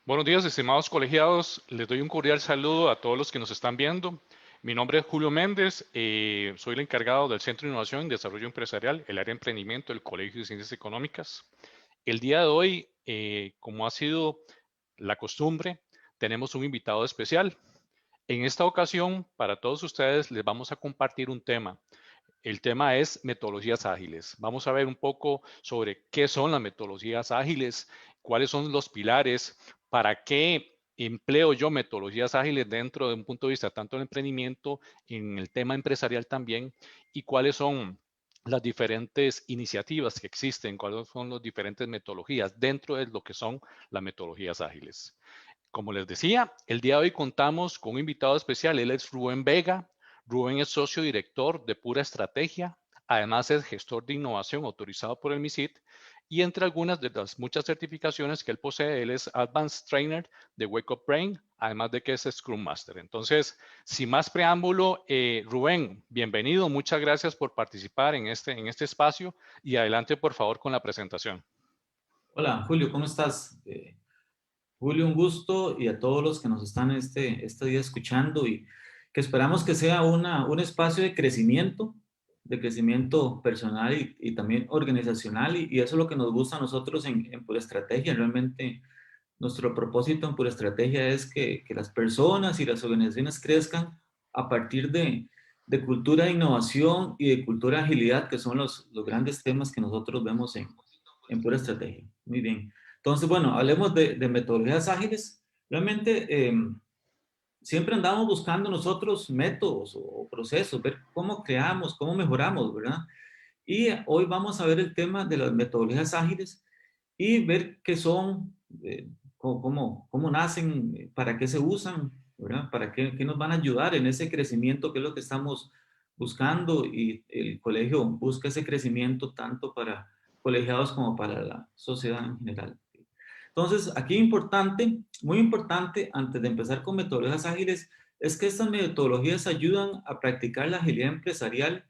Buenos días, estimados colegiados. Les doy un cordial saludo a todos los que nos están viendo. Mi nombre es Julio Méndez, soy el encargado del Centro de Innovación y Desarrollo Empresarial, el área de emprendimiento del Colegio de Ciencias Económicas. El día de hoy, como ha sido la costumbre, tenemos un invitado especial. En esta ocasión, para todos ustedes, les vamos a compartir un tema. El tema es metodologías ágiles. Vamos a ver un poco sobre qué son las metodologías ágiles, cuáles son los pilares, para qué empleo yo metodologías ágiles dentro de un punto de vista tanto del emprendimiento, en el tema empresarial también, y cuáles son las diferentes iniciativas que existen, cuáles son las diferentes metodologías dentro de lo que son las metodologías ágiles. Como les decía, el día de hoy contamos con un invitado especial. Él es Rubén Vega. Rubén es socio director de Pura Estrategia. Además es gestor de innovación autorizado por el MISIT. Y entre algunas de las muchas certificaciones que él posee, él es Advanced Trainer de Wake Up Brain, además de que es Scrum Master. Entonces, sin más preámbulo, Rubén, bienvenido. Muchas gracias por participar en este espacio y adelante, por favor, con la presentación. Hola, Julio, ¿cómo estás? Julio, un gusto y a todos los que nos están este día escuchando y que esperamos que sea un espacio de crecimiento personal y también organizacional y eso es lo que nos gusta a nosotros en Pura Estrategia. Realmente nuestro propósito en Pura Estrategia es que las personas y las organizaciones crezcan a partir de cultura de innovación y de cultura de agilidad, que son los grandes temas que nosotros vemos en Pura Estrategia. Muy bien. Entonces, bueno, hablemos de metodologías ágiles. Realmente siempre andamos buscando nosotros métodos o procesos, ver cómo creamos, cómo mejoramos, ¿verdad? Y hoy vamos a ver el tema de las metodologías ágiles y ver qué son, cómo nacen, para qué se usan, ¿verdad? Para qué nos van a ayudar en ese crecimiento que es lo que estamos buscando y el colegio busca ese crecimiento tanto para colegiados como para la sociedad en general. Entonces, aquí importante, muy importante, antes de empezar con metodologías ágiles, es que estas metodologías ayudan a practicar la agilidad empresarial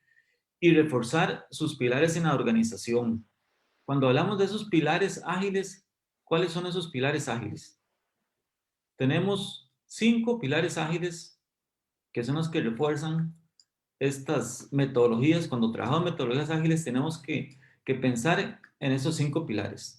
y reforzar sus pilares en la organización. Cuando hablamos de esos pilares ágiles, ¿cuáles son esos pilares ágiles? Tenemos 5 pilares ágiles que son los que refuerzan estas metodologías. Cuando trabajamos metodologías ágiles tenemos que pensar en esos 5 pilares.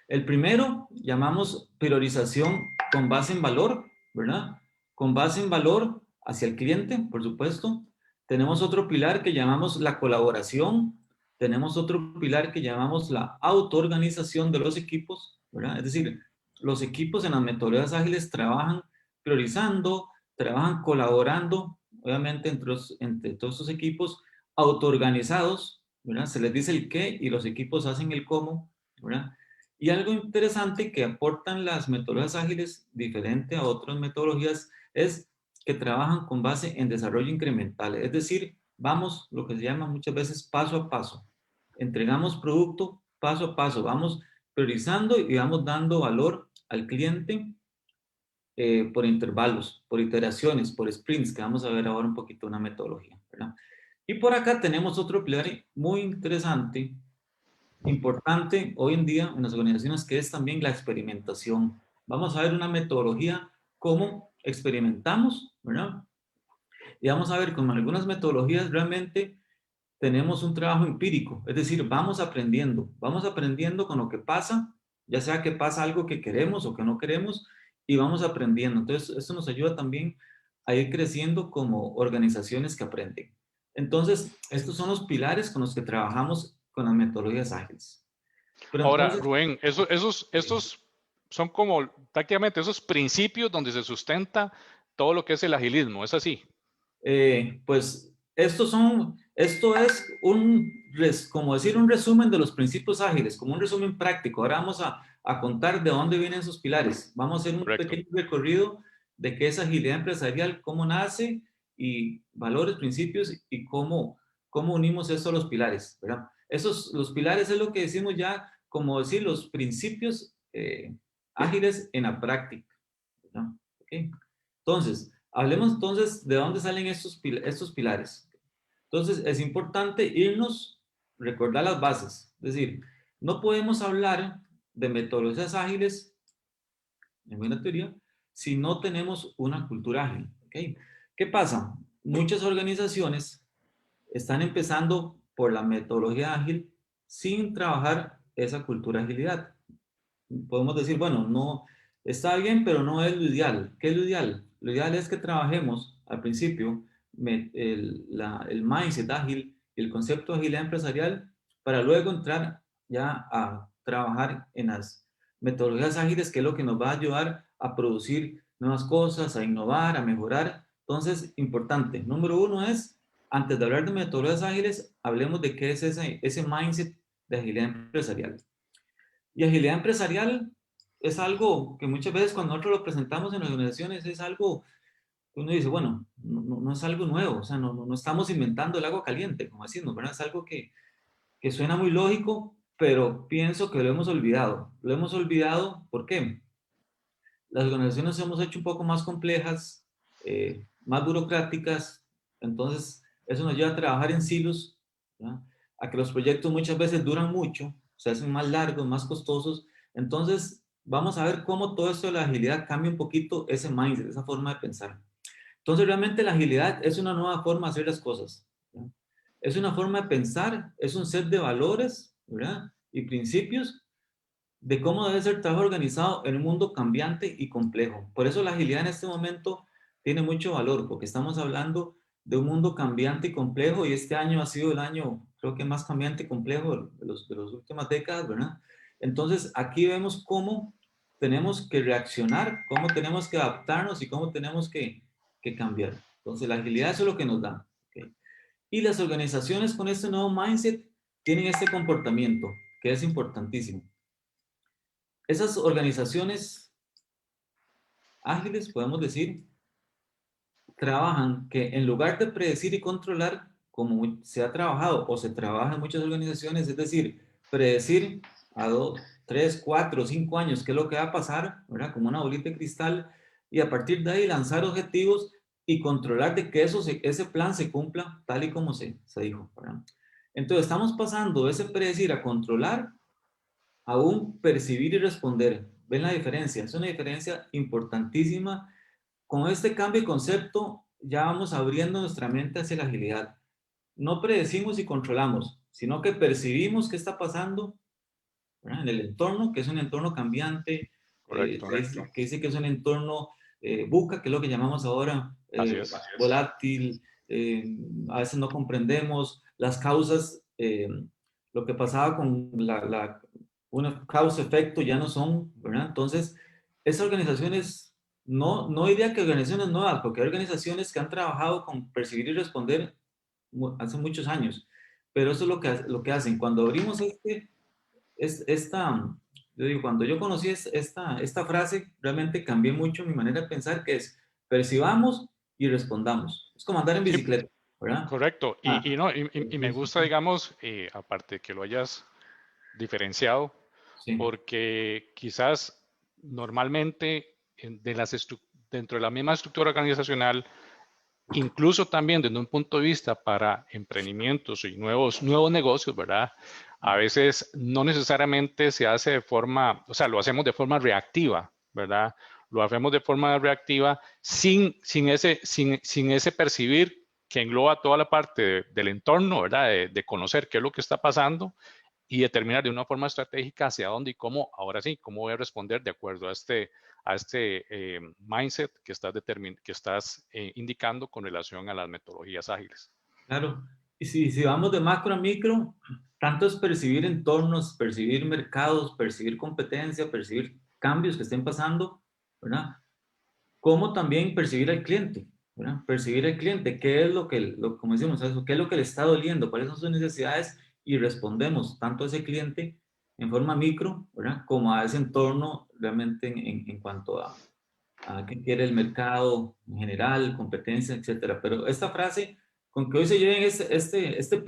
El primero llamamos priorización con base en valor, ¿verdad? Con base en valor hacia el cliente, por supuesto. Tenemos otro pilar que llamamos la colaboración. Tenemos otro pilar que llamamos la autoorganización de los equipos, ¿verdad? Es decir, los equipos en las metodologías ágiles trabajan priorizando, trabajan colaborando, obviamente entre todos estos equipos autoorganizados, ¿verdad? Se les dice el qué y los equipos hacen el cómo, ¿verdad? Y algo interesante que aportan las metodologías ágiles, diferente a otras metodologías, es que trabajan con base en desarrollo incremental. Es decir, vamos, lo que se llama muchas veces paso a paso. Entregamos producto paso a paso, vamos priorizando y vamos dando valor al cliente por intervalos, por iteraciones, por sprints, que vamos a ver ahora un poquito una metodología, ¿verdad? Y por acá tenemos otro pilar muy interesante, importante hoy en día en las organizaciones, que es también la experimentación. Vamos a ver una metodología, cómo experimentamos, ¿verdad? Y vamos a ver cómo algunas metodologías realmente tenemos un trabajo empírico, es decir, vamos aprendiendo con lo que pasa, ya sea que pasa algo que queremos o que no queremos, y vamos aprendiendo. Entonces, esto nos ayuda también a ir creciendo como organizaciones que aprenden. Entonces, estos son los pilares con los que trabajamos con las metodologías ágiles. Pero Ahora, entonces, Rubén, estos son como prácticamente esos principios donde se sustenta todo lo que es el agilismo, ¿es así? pues esto es como decir, un resumen de los principios ágiles, como un resumen práctico. Ahora vamos a contar de dónde vienen esos pilares. Vamos a hacer un Correcto. pequeño recorrido de qué es agilidad empresarial, cómo nace y valores, principios y cómo unimos eso a los pilares, ¿verdad? Los pilares es lo que decimos ya, como decir, los principios ágiles en la práctica, ¿verdad? ¿Okay? Entonces, hablemos entonces de dónde salen estos pilares. Entonces, es importante recordar las bases. Es decir, no podemos hablar de metodologías ágiles en buena teoría, si no tenemos una cultura ágil. ¿Ok? ¿Qué pasa? Muchas organizaciones están empezando por la metodología ágil sin trabajar esa cultura de agilidad. Podemos decir, bueno, no, está bien, pero no es lo ideal. ¿Qué es lo ideal? Lo ideal es que trabajemos al principio el mindset ágil, el concepto de agilidad empresarial, para luego entrar ya a trabajar en las metodologías ágiles, que es lo que nos va a ayudar a producir nuevas cosas, a innovar, a mejorar. Entonces, importante. Número uno es, antes de hablar de metodologías ágiles, hablemos de qué es ese mindset de agilidad empresarial. Y agilidad empresarial es algo que muchas veces cuando nosotros lo presentamos en organizaciones es algo que uno dice, bueno, no es algo nuevo, o sea, no estamos inventando el agua caliente, como decimos, ¿verdad? Es algo que suena muy lógico, pero pienso que lo hemos olvidado. Lo hemos olvidado, ¿por qué? Las organizaciones hemos hecho un poco más complejas, más burocráticas, entonces eso nos lleva a trabajar en silos, ¿verdad? A que los proyectos muchas veces duran mucho, se hacen más largos, más costosos. Entonces, vamos a ver cómo todo esto de la agilidad cambia un poquito ese mindset, esa forma de pensar. Entonces, realmente la agilidad es una nueva forma de hacer las cosas, ¿verdad? Es una forma de pensar, es un set de valores, ¿verdad? Y principios de cómo debe ser el trabajo organizado en un mundo cambiante y complejo. Por eso la agilidad en este momento tiene mucho valor, porque estamos hablando de un mundo cambiante y complejo, y este año ha sido el año, creo que más cambiante y complejo de las últimas décadas, ¿verdad? Entonces, aquí vemos cómo tenemos que reaccionar, cómo tenemos que adaptarnos y cómo tenemos que cambiar. Entonces, la agilidad eso es lo que nos da. ¿Ok? Y las organizaciones con este nuevo mindset tienen este comportamiento, que es importantísimo. Esas organizaciones ágiles, podemos decir, trabajan que en lugar de predecir y controlar, como se ha trabajado o se trabaja en muchas organizaciones, es decir, predecir a 3, 4, 5 años qué es lo que va a pasar, ¿verdad? Como una bolita de cristal, y a partir de ahí lanzar objetivos y controlar de que ese plan se cumpla tal y como se dijo, ¿verdad? Entonces estamos pasando de ese predecir a controlar, aún percibir y responder. ¿Ven la diferencia? Es una diferencia importantísima. Con este cambio de concepto ya vamos abriendo nuestra mente hacia la agilidad. No predecimos y controlamos, sino que percibimos qué está pasando, ¿verdad? En el entorno, que es un entorno cambiante, Correcto. que dice que es un entorno buca, que es lo que llamamos ahora Así es. volátil, a veces no comprendemos las causas, lo que pasaba con una causa-efecto ya no son, ¿verdad? Entonces, esas organizaciones, no diría que organizaciones nuevas, porque hay organizaciones que han trabajado con percibir y responder hace muchos años, pero eso es lo que hacen. Cuando abrimos yo digo, cuando yo conocí esta frase, realmente cambié mucho mi manera de pensar, que es percibamos y respondamos. Es como andar en Sí, bicicleta, ¿verdad? correcto. Ah, Y me gusta, digamos, aparte que lo hayas diferenciado, sí, porque quizás normalmente dentro de la misma estructura organizacional, incluso también desde un punto de vista para emprendimientos y nuevos negocios, ¿verdad? A veces no necesariamente se hace de forma, o sea, lo hacemos de forma reactiva, ¿verdad? Lo hacemos de forma reactiva sin ese percibir que engloba toda la parte del entorno, ¿verdad? De conocer qué es lo que está pasando y determinar de una forma estratégica hacia dónde y cómo, ahora sí, cómo voy a responder de acuerdo a este mindset que estás indicando con relación a las metodologías ágiles. claro. Y si vamos de macro a micro, tanto es percibir entornos, percibir mercados, percibir competencia, percibir cambios que estén pasando, ¿verdad? Como también percibir al cliente, ¿verdad? Percibir al cliente, qué es como decimos, eso, qué es lo que le está doliendo, cuáles son sus necesidades, y respondemos tanto a ese cliente en forma micro, ¿verdad? Como a ese entorno realmente en cuanto a qué quiere el mercado en general, competencia, etcétera. Pero esta frase, con que hoy se lleven estas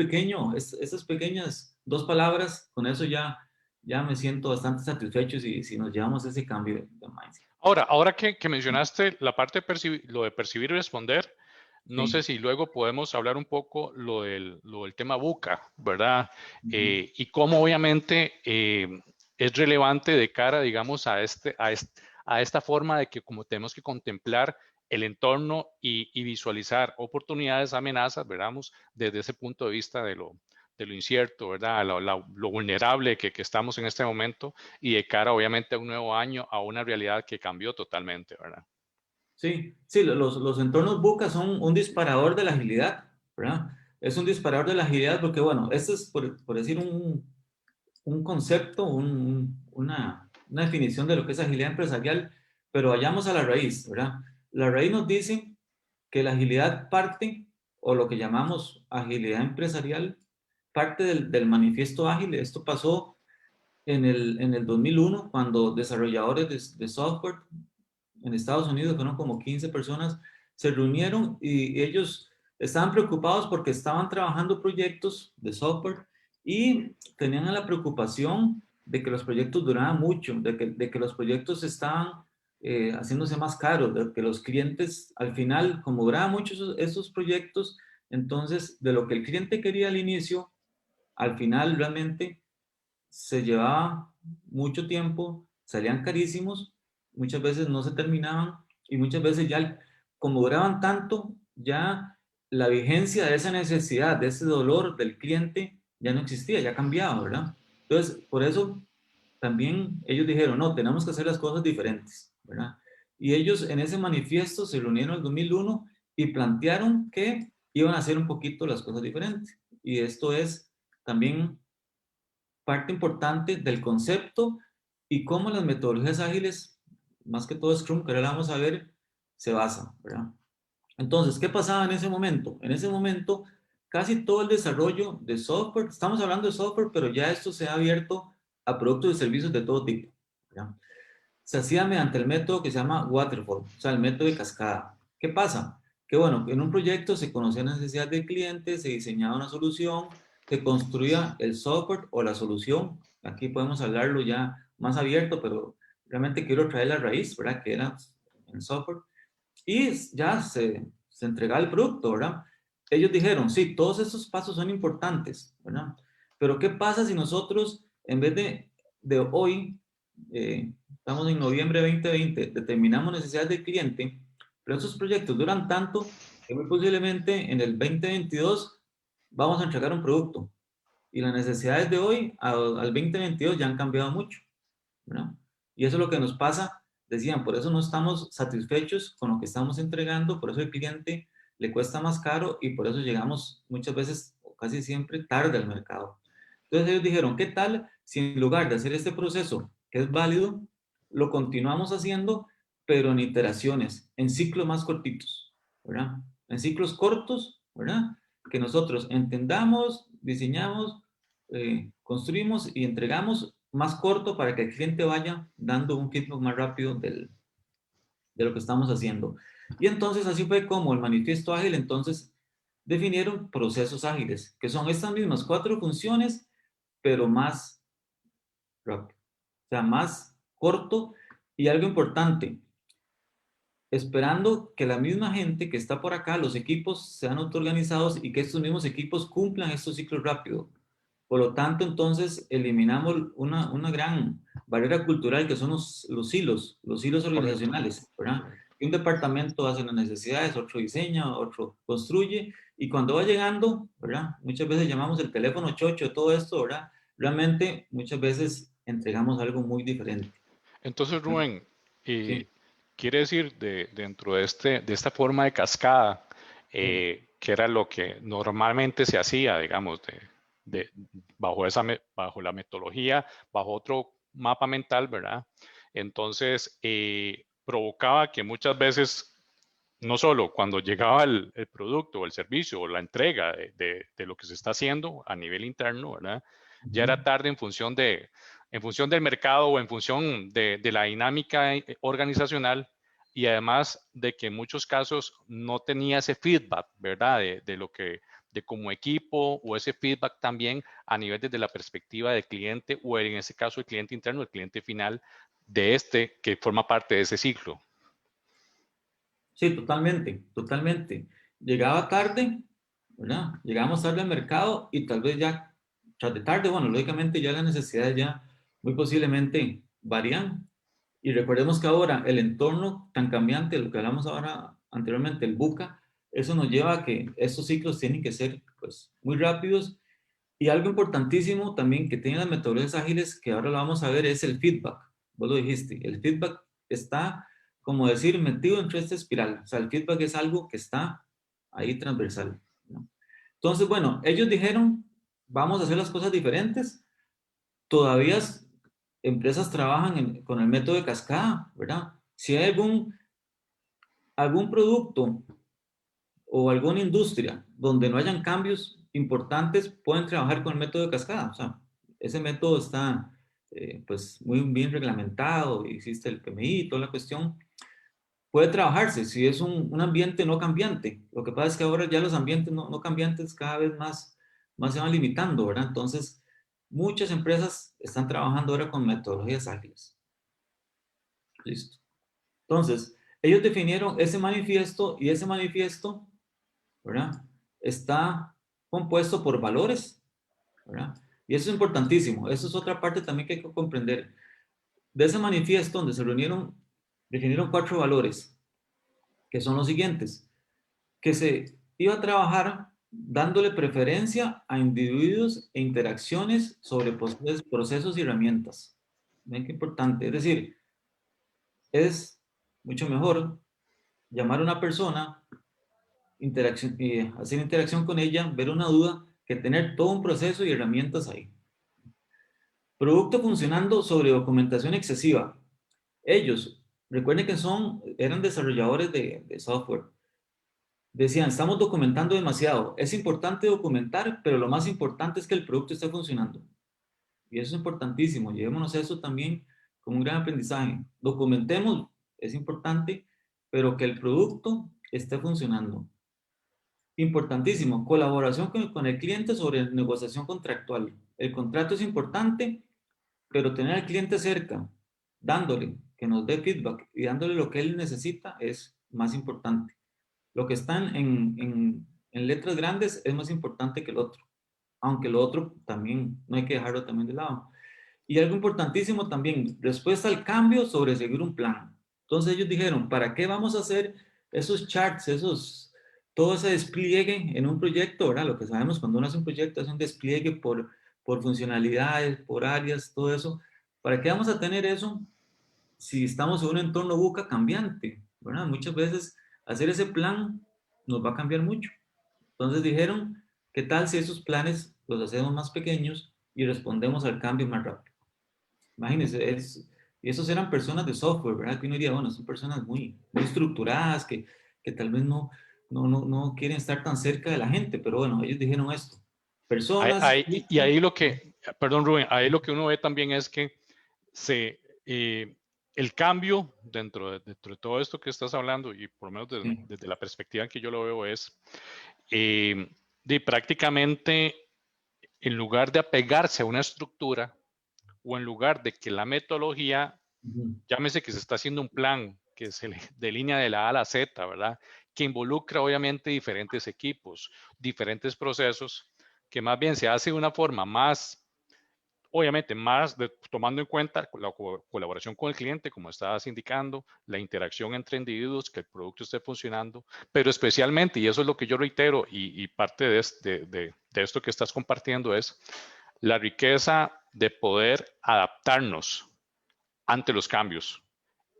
pequeñas dos palabras, con eso ya me siento bastante satisfecho si nos llevamos ese cambio de mindset. Ahora que mencionaste la parte de lo de percibir y responder, no sé Sí. si luego podemos hablar un poco lo del tema buca, ¿verdad? Ujú. Y cómo obviamente es relevante de cara, digamos, a esta forma de que como tenemos que contemplar el entorno y visualizar oportunidades, amenazas, veramos, desde ese punto de vista de lo incierto, ¿verdad? Lo vulnerable que estamos en este momento y de cara, obviamente, a un nuevo año, a una realidad que cambió totalmente, ¿verdad? Sí, sí, los entornos VUCA son un disparador de la agilidad, ¿verdad? Es un disparador de la agilidad porque, bueno, esto es, por decir, un concepto, una definición de lo que es agilidad empresarial, pero vayamos a la raíz, ¿verdad? La raíz nos dice que la agilidad parte, o lo que llamamos agilidad empresarial, parte del manifiesto ágil. Esto pasó en el 2001, cuando desarrolladores de software en Estados Unidos, fueron como 15 personas, se reunieron y ellos estaban preocupados porque estaban trabajando proyectos de software y tenían la preocupación de que los proyectos duraban mucho, de que los proyectos estaban haciéndose más caros, de que los clientes al final, como duraban mucho esos proyectos, entonces de lo que el cliente quería al inicio, al final realmente se llevaba mucho tiempo, salían carísimos, muchas veces no se terminaban y muchas veces ya, como duraban tanto, ya la vigencia de esa necesidad, de ese dolor del cliente ya no existía, ya cambiaba, ¿verdad? Entonces, por eso también ellos dijeron, no, tenemos que hacer las cosas diferentes, ¿verdad? Y ellos en ese manifiesto se reunieron en el 2001 y plantearon que iban a hacer un poquito las cosas diferentes. Y esto es también parte importante del concepto y cómo las metodologías ágiles, más que todo Scrum, que ahora la vamos a ver, se basan, ¿verdad? Entonces, ¿qué pasaba en ese momento? En ese momento, casi todo el desarrollo de software, estamos hablando de software, pero ya esto se ha abierto a productos y servicios de todo tipo, ¿verdad? Se hacía mediante el método que se llama waterfall, o sea, el método de cascada. ¿Qué pasa? Que bueno, en un proyecto se conocía la necesidad del cliente, se diseñaba una solución, se construía el software o la solución. Aquí podemos hablarlo ya más abierto, pero realmente quiero traer la raíz, ¿verdad? Que era el software. Y ya se entregaba el producto, ¿verdad? Ellos dijeron, sí, todos estos pasos son importantes, ¿verdad? Pero ¿qué pasa si nosotros, en vez de hoy, estamos en noviembre de 2020, determinamos necesidades del cliente, pero esos proyectos duran tanto que muy posiblemente en el 2022 vamos a entregar un producto y las necesidades de hoy al 2022 ya han cambiado mucho, ¿verdad? Y eso es lo que nos pasa, decían, por eso no estamos satisfechos con lo que estamos entregando, por eso el cliente le cuesta más caro y por eso llegamos muchas veces, o casi siempre, tarde al mercado. Entonces ellos dijeron, ¿qué tal si en lugar de hacer este proceso, que es válido, lo continuamos haciendo, pero en iteraciones, en ciclos más cortitos, ¿verdad? En ciclos cortos, ¿verdad? Que nosotros entendamos, diseñamos, construimos y entregamos más corto para que el cliente vaya dando un feedback más rápido de lo que estamos haciendo. Y entonces así fue como el manifiesto ágil entonces definieron procesos ágiles, que son estas mismas 4 funciones, pero más rápido, o sea, más corto. Y algo importante, esperando que la misma gente que está por acá, los equipos sean autoorganizados y que estos mismos equipos cumplan estos ciclos rápidos. Por lo tanto, entonces eliminamos una gran barrera cultural que son los hilos Correcto. organizacionales, ¿verdad? Y un departamento hace las necesidades, otro diseña, otro construye, y cuando va llegando, ¿verdad? Muchas veces llamamos el teléfono chocho, todo esto, ¿verdad? Realmente muchas veces entregamos algo muy diferente. Entonces, Rubén, Sí. quiere decir dentro de esta forma de cascada, Sí. que era lo que normalmente se hacía, digamos, de- bajo la metodología, bajo otro mapa mental, ¿verdad? Entonces, provocaba que muchas veces, no solo cuando llegaba el producto o el servicio o la entrega de lo que se está haciendo a nivel interno, ¿verdad? Ya Ujú. era tarde en función del mercado o en función de la dinámica organizacional y además de que en muchos casos no tenía ese feedback, ¿verdad? De lo que, de como equipo o ese feedback también a nivel desde la perspectiva del cliente o en ese caso el cliente interno, el cliente final de este que forma parte de ese ciclo. Sí, totalmente, totalmente. Llegaba tarde, ¿verdad? Llegábamos tarde al mercado y tal vez ya, tras de tarde, bueno, lógicamente ya las necesidades ya muy posiblemente varían, Y recordemos que ahora el entorno tan cambiante, lo que hablamos ahora anteriormente, el VUCA, eso nos lleva a que estos ciclos tienen que ser pues, muy rápidos. Y algo importantísimo también que tienen las metodologías ágiles, que ahora lo vamos a ver, es el feedback. Vos lo dijiste, el feedback está, como decir, metido entre esta espiral. O sea, el feedback es algo que está ahí transversal, ¿no? Entonces, bueno, ellos dijeron, vamos a hacer las cosas diferentes. Todavía empresas trabajan con el método de cascada, ¿verdad? Si hay algún producto o alguna industria donde no hayan cambios importantes, pueden trabajar con el método de cascada. O sea, ese método está pues muy bien reglamentado, existe el PMI y toda la cuestión. Puede trabajarse si es un ambiente no cambiante. Lo que pasa es que ahora ya los ambientes no cambiantes cada vez más se van limitando, ¿verdad? Entonces, muchas empresas están trabajando ahora con metodologías ágiles. Listo. Entonces, ellos definieron ese manifiesto y ese manifiesto, ¿verdad? Está compuesto por valores, ¿verdad? Y eso es importantísimo. Eso es otra parte también que hay que comprender. De ese manifiesto donde se reunieron, definieron 4 valores, que son los siguientes: que se iba a trabajar dándole preferencia a individuos e interacciones sobre procesos y herramientas. Ven qué importante. Es decir, es mucho mejor llamar a una persona, hacer interacción con ella, ver una duda, que tener todo un proceso y herramientas ahí. Producto funcionando sobre documentación excesiva. Ellos, recuerden que eran desarrolladores de software. Decían, estamos documentando demasiado. Es importante documentar, pero lo más importante es que el producto esté funcionando. Y eso es importantísimo. Llevémonos eso también como un gran aprendizaje. Documentemos, es importante, pero que el producto esté funcionando. Importantísimo, colaboración con el cliente sobre negociación contractual. El contrato es importante, pero tener al cliente cerca, dándole que nos dé feedback y dándole lo que él necesita es más importante. Lo que están en letras grandes es más importante que el otro, aunque lo otro también no hay que dejarlo también de lado. Y algo importantísimo también, respuesta al cambio sobre seguir un plan. Entonces ellos dijeron, ¿para qué vamos a hacer esos charts, todo ese despliegue en un proyecto, ¿verdad? Lo que sabemos cuando uno hace un proyecto es un despliegue por funcionalidades, por áreas, todo eso. ¿Para qué vamos a tener eso si estamos en un entorno buca cambiante, ¿verdad? Muchas veces hacer ese plan nos va a cambiar mucho. Entonces dijeron, ¿qué tal si esos planes los hacemos más pequeños y respondemos al cambio más rápido? Imagínense, y esos eran personas de software, ¿verdad? Que uno diría, bueno, son personas muy estructuradas, que tal vez no quieren estar tan cerca de la gente, pero bueno, ellos dijeron esto. Personas... Y ahí lo que, perdón Rubén, ahí lo que uno ve también es que el cambio dentro de todo esto que estás hablando, y por lo menos desde la perspectiva en que yo lo veo, es de prácticamente, en lugar de apegarse a una estructura, o en lugar de que la metodología, llámese que se está haciendo un plan que se delinea de la A a la Z, ¿verdad? Que involucra obviamente diferentes equipos, diferentes procesos, que más bien se hace de una forma más, obviamente tomando en cuenta la colaboración con el cliente, como estabas indicando, la interacción entre individuos, que el producto esté funcionando, pero especialmente, y eso es lo que yo reitero, y parte de esto que estás compartiendo es la riqueza de poder adaptarnos ante los cambios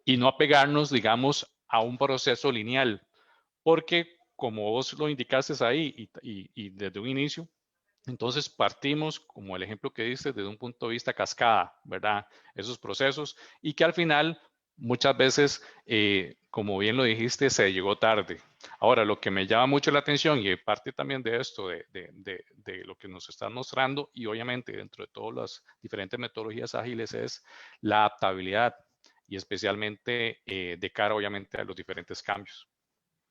y no apegarnos, digamos, a un proceso lineal, porque como vos lo indicaste ahí y desde un inicio, entonces partimos, como el ejemplo que diste, desde un punto de vista cascada, ¿verdad? Esos procesos y que al final muchas veces, como bien lo dijiste, se llegó tarde. Ahora, lo que me llama mucho la atención y parte también de esto, de lo que nos están mostrando y obviamente dentro de todas las diferentes metodologías ágiles es la adaptabilidad y especialmente de cara obviamente a los diferentes cambios.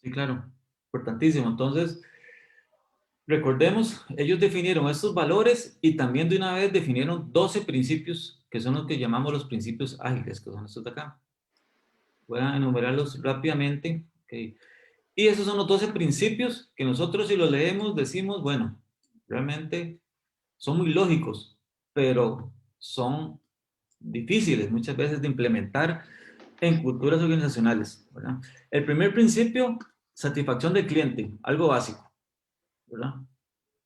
Sí, claro, importantísimo. Entonces, recordemos, ellos definieron estos valores y también de una vez definieron 12 principios, que son los que llamamos los principios ágiles, que son estos de acá. Voy a enumerarlos rápidamente. Okay. Y esos son los 12 principios que nosotros si los leemos decimos, bueno, realmente son muy lógicos, pero son difíciles muchas veces de implementar en culturas organizacionales, ¿verdad? El primer principio, satisfacción del cliente, algo básico, ¿verdad?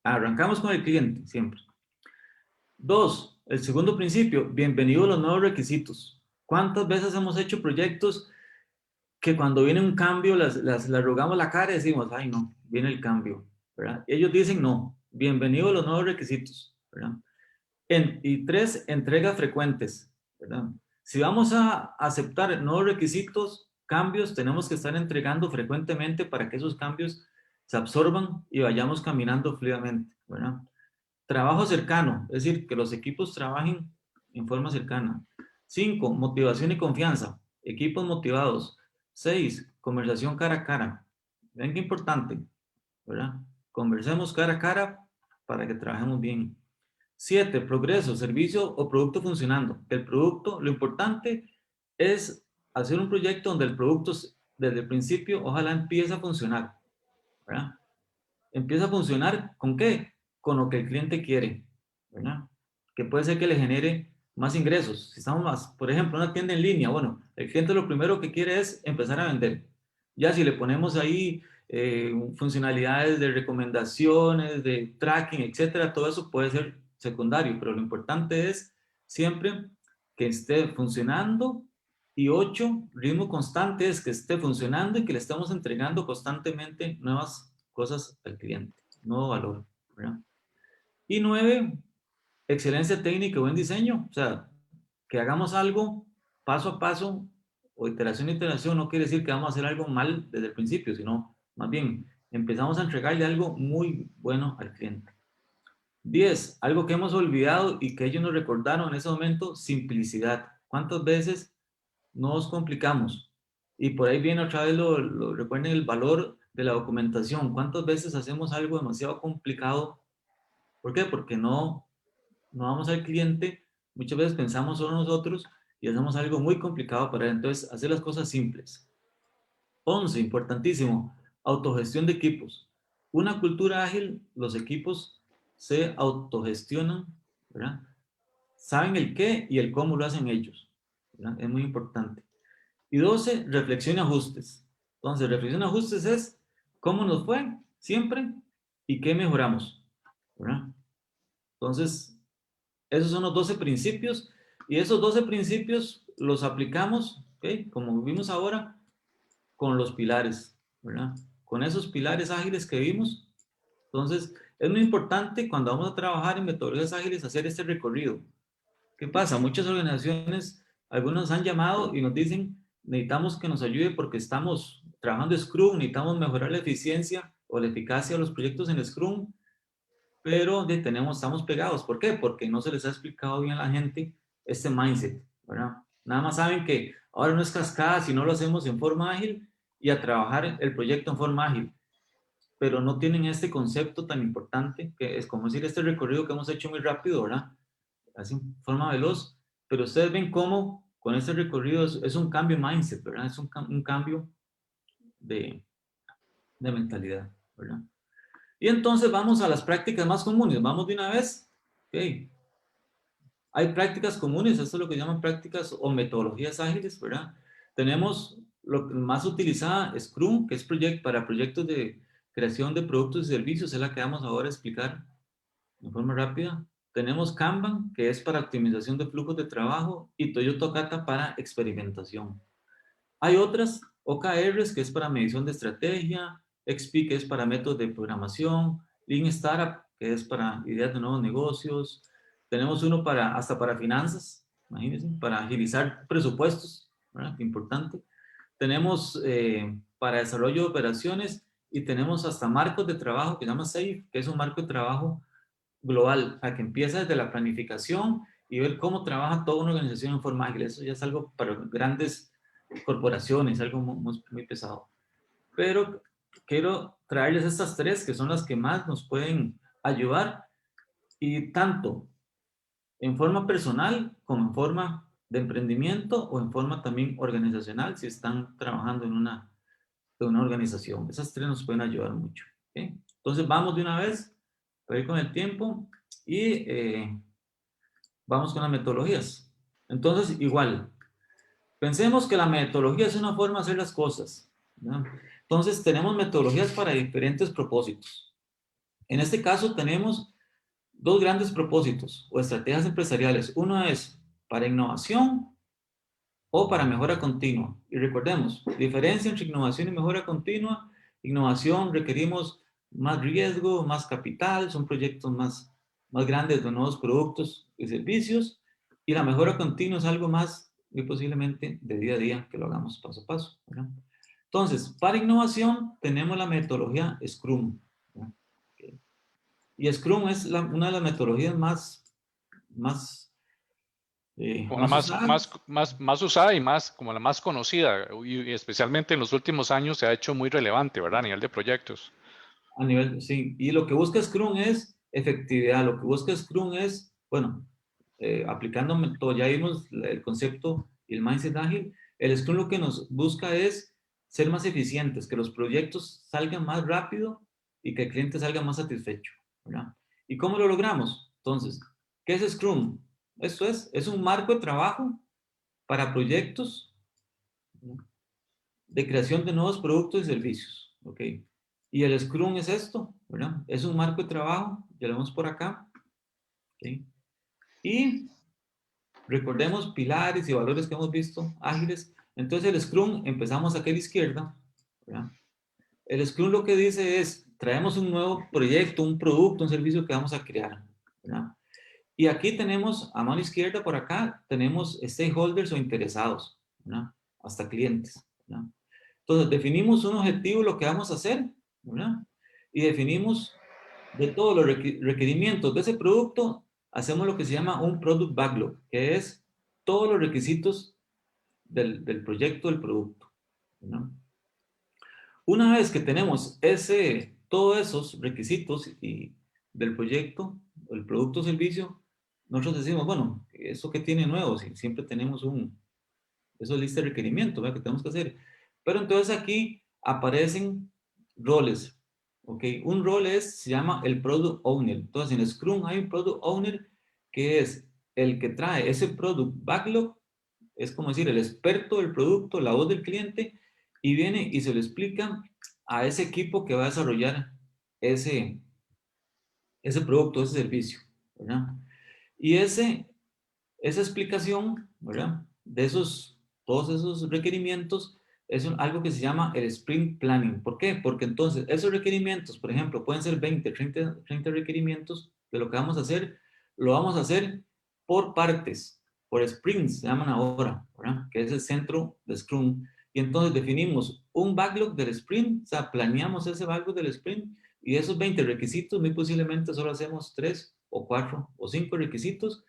Arrancamos con el cliente siempre. Dos, el segundo principio, bienvenido a los nuevos requisitos. ¿Cuántas veces hemos hecho proyectos que cuando viene un cambio las arrugamos la cara y decimos, ay no, viene el cambio, ¿verdad? Ellos dicen no, bienvenido a los nuevos requisitos, ¿verdad? Y tres, entregas frecuentes, ¿verdad? Si vamos a aceptar nuevos requisitos, cambios, tenemos que estar entregando frecuentemente para que esos cambios se absorban y vayamos caminando fluidamente, ¿verdad? Trabajo cercano, es decir, que los equipos trabajen en forma cercana. 5, motivación y confianza, equipos motivados. 6, conversación cara a cara. Ven qué importante, ¿verdad? Conversemos cara a cara para que trabajemos bien. 7, progreso, servicio o producto funcionando. El producto, lo importante es hacer un proyecto donde el producto desde el principio ojalá empiece a funcionar, ¿verdad? Empieza a funcionar ¿con qué? Con lo que el cliente quiere, ¿verdad? Que puede ser que le genere más ingresos. Si estamos más, por ejemplo, una tienda en línea, bueno, el cliente lo primero que quiere es empezar a vender. Ya si le ponemos ahí funcionalidades de recomendaciones, de tracking, etcétera, todo eso puede ser secundario, pero lo importante es siempre que esté funcionando. Y 8, ritmo constante es que esté funcionando y que le estamos entregando constantemente nuevas cosas al cliente, nuevo valor, ¿verdad? Y 9, excelencia técnica y buen diseño, o sea, que hagamos algo paso a paso o iteración a iteración no quiere decir que vamos a hacer algo mal desde el principio, sino más bien empezamos a entregarle algo muy bueno al cliente. 10, algo que hemos olvidado y que ellos nos recordaron en ese momento, simplicidad. ¿Cuántas veces nos complicamos? Y por ahí viene otra vez, recuerden el valor de la documentación. ¿Cuántas veces hacemos algo demasiado complicado? ¿Por qué? Porque no vamos al cliente, muchas veces pensamos solo nosotros y hacemos algo muy complicado para él. Entonces, hacer las cosas simples. 11, importantísimo, autogestión de equipos. Una cultura ágil, los equipos se autogestionan, ¿verdad? Saben el qué y el cómo lo hacen ellos, ¿verdad? Es muy importante. Y 12, reflexión y ajustes. Entonces, reflexión y ajustes es cómo nos fue siempre y qué mejoramos, ¿verdad? Entonces, esos son los 12 principios y esos 12 principios los aplicamos, ¿ok? Como vimos ahora, con los pilares, ¿verdad? Con esos pilares ágiles que vimos. Entonces, es muy importante cuando vamos a trabajar en metodologías ágiles hacer este recorrido. ¿Qué pasa? Muchas organizaciones, algunos han llamado y nos dicen, necesitamos que nos ayude porque estamos trabajando Scrum, necesitamos mejorar la eficiencia o la eficacia de los proyectos en Scrum, pero estamos pegados. ¿Por qué? Porque no se les ha explicado bien a la gente este mindset, ¿verdad? Nada más saben que ahora no es cascada si no lo hacemos en forma ágil y a trabajar el proyecto en forma ágil, pero no tienen este concepto tan importante que es como decir este recorrido que hemos hecho muy rápido, ¿verdad? Así en forma veloz, pero ustedes ven cómo con este recorrido es un cambio de mindset, ¿verdad? Es un cambio de, de mentalidad, ¿verdad? Y entonces vamos a las prácticas más comunes. Vamos de una vez. Okay. Hay prácticas comunes, esto es lo que llaman prácticas o metodologías ágiles, ¿verdad? Tenemos lo más utilizada, Scrum, que es para proyectos de creación de productos y servicios, es la que vamos ahora a explicar de forma rápida. Tenemos Kanban, que es para optimización de flujos de trabajo, y Toyota Kata para experimentación. Hay otras, OKRs, que es para medición de estrategia, XP, que es para métodos de programación, Lean Startup, que es para ideas de nuevos negocios. Tenemos uno hasta para finanzas, imagínense, para agilizar presupuestos, ¿verdad? Importante. Tenemos para desarrollo de operaciones y tenemos hasta marcos de trabajo que se llama SAFe, que es un marco de trabajo global, a que empieza desde la planificación y ver cómo trabaja toda una organización en forma ágil. Eso ya es algo para grandes corporaciones, algo muy pesado. Pero quiero traerles estas tres que son las que más nos pueden ayudar y tanto en forma personal como en forma de emprendimiento o en forma también organizacional si están trabajando en una organización. Esas tres nos pueden ayudar mucho. ¿Okay? Entonces vamos de una vez, para ir con el tiempo y vamos con las metodologías. Entonces, igual, pensemos que la metodología es una forma de hacer las cosas, ¿verdad? Entonces, tenemos metodologías para diferentes propósitos. En este caso, tenemos dos grandes propósitos o estrategias empresariales. Uno es para innovación o para mejora continua. Y recordemos, diferencia entre innovación y mejora continua. Innovación requerimos más riesgo, más capital, son proyectos más grandes de nuevos productos y servicios. Y la mejora continua es algo más, muy posiblemente, de día a día, que lo hagamos paso a paso, ¿verdad? Entonces, para innovación tenemos la metodología Scrum, ¿verdad? Y Scrum es una de las metodologías más, Como la más usadas más usada y más, como la más conocida, y especialmente en los últimos años se ha hecho muy relevante, ¿verdad? A nivel de proyectos. a nivel, sí. Y lo que busca Scrum es efectividad, lo que busca Scrum es, bueno, aplicando todo, ya vimos el concepto y el mindset ágil, el Scrum lo que nos busca es ser más eficientes, que los proyectos salgan más rápido y que el cliente salga más satisfecho, ¿verdad? ¿Y cómo lo logramos? Entonces, ¿qué es Scrum? Esto es un marco de trabajo para proyectos, ¿no?, de creación de nuevos productos y servicios, ¿ok? Y el Scrum es esto, ¿verdad? Es un marco de trabajo, ya lo vemos por acá, ¿ok? Y recordemos pilares y valores que hemos visto, ágiles. Entonces el Scrum, empezamos aquí a la izquierda, ¿verdad? El Scrum lo que dice es, traemos un nuevo proyecto, un producto, un servicio que vamos a crear, ¿verdad? Y aquí tenemos, a mano izquierda por acá, tenemos stakeholders o interesados, ¿verdad? Hasta clientes, ¿verdad? Entonces, definimos un objetivo, lo que vamos a hacer, ¿verdad? Y definimos de todos los requerimientos de ese producto, hacemos lo que se llama un product backlog, que es todos los requisitos del proyecto, del producto, ¿verdad? Una vez que tenemos todos esos requisitos del proyecto, el producto o servicio, nosotros decimos, bueno, ¿eso qué tiene nuevo? Si siempre tenemos eso es lista de requerimientos, ¿verdad?, que tenemos que hacer. Pero entonces aquí aparecen roles, ¿ok? Un rol se llama el Product Owner. Entonces en Scrum hay un Product Owner que es el que trae ese Product Backlog, es como decir, el experto del producto, la voz del cliente, y viene y se lo explica a ese equipo que va a desarrollar ese, ese producto, ese servicio, ¿verdad? Y esa explicación, ¿verdad?, de todos esos requerimientos es algo que se llama el sprint planning. ¿Por qué? Porque entonces esos requerimientos, por ejemplo, pueden ser 20, 30 requerimientos de lo que vamos a hacer, lo vamos a hacer por partes, por sprints, se llaman ahora, ¿verdad?, que es el centro de Scrum. Y entonces definimos un backlog del sprint, o sea, planeamos ese backlog del sprint y de esos 20 requisitos, muy posiblemente solo hacemos 3 o 4 o 5 requisitos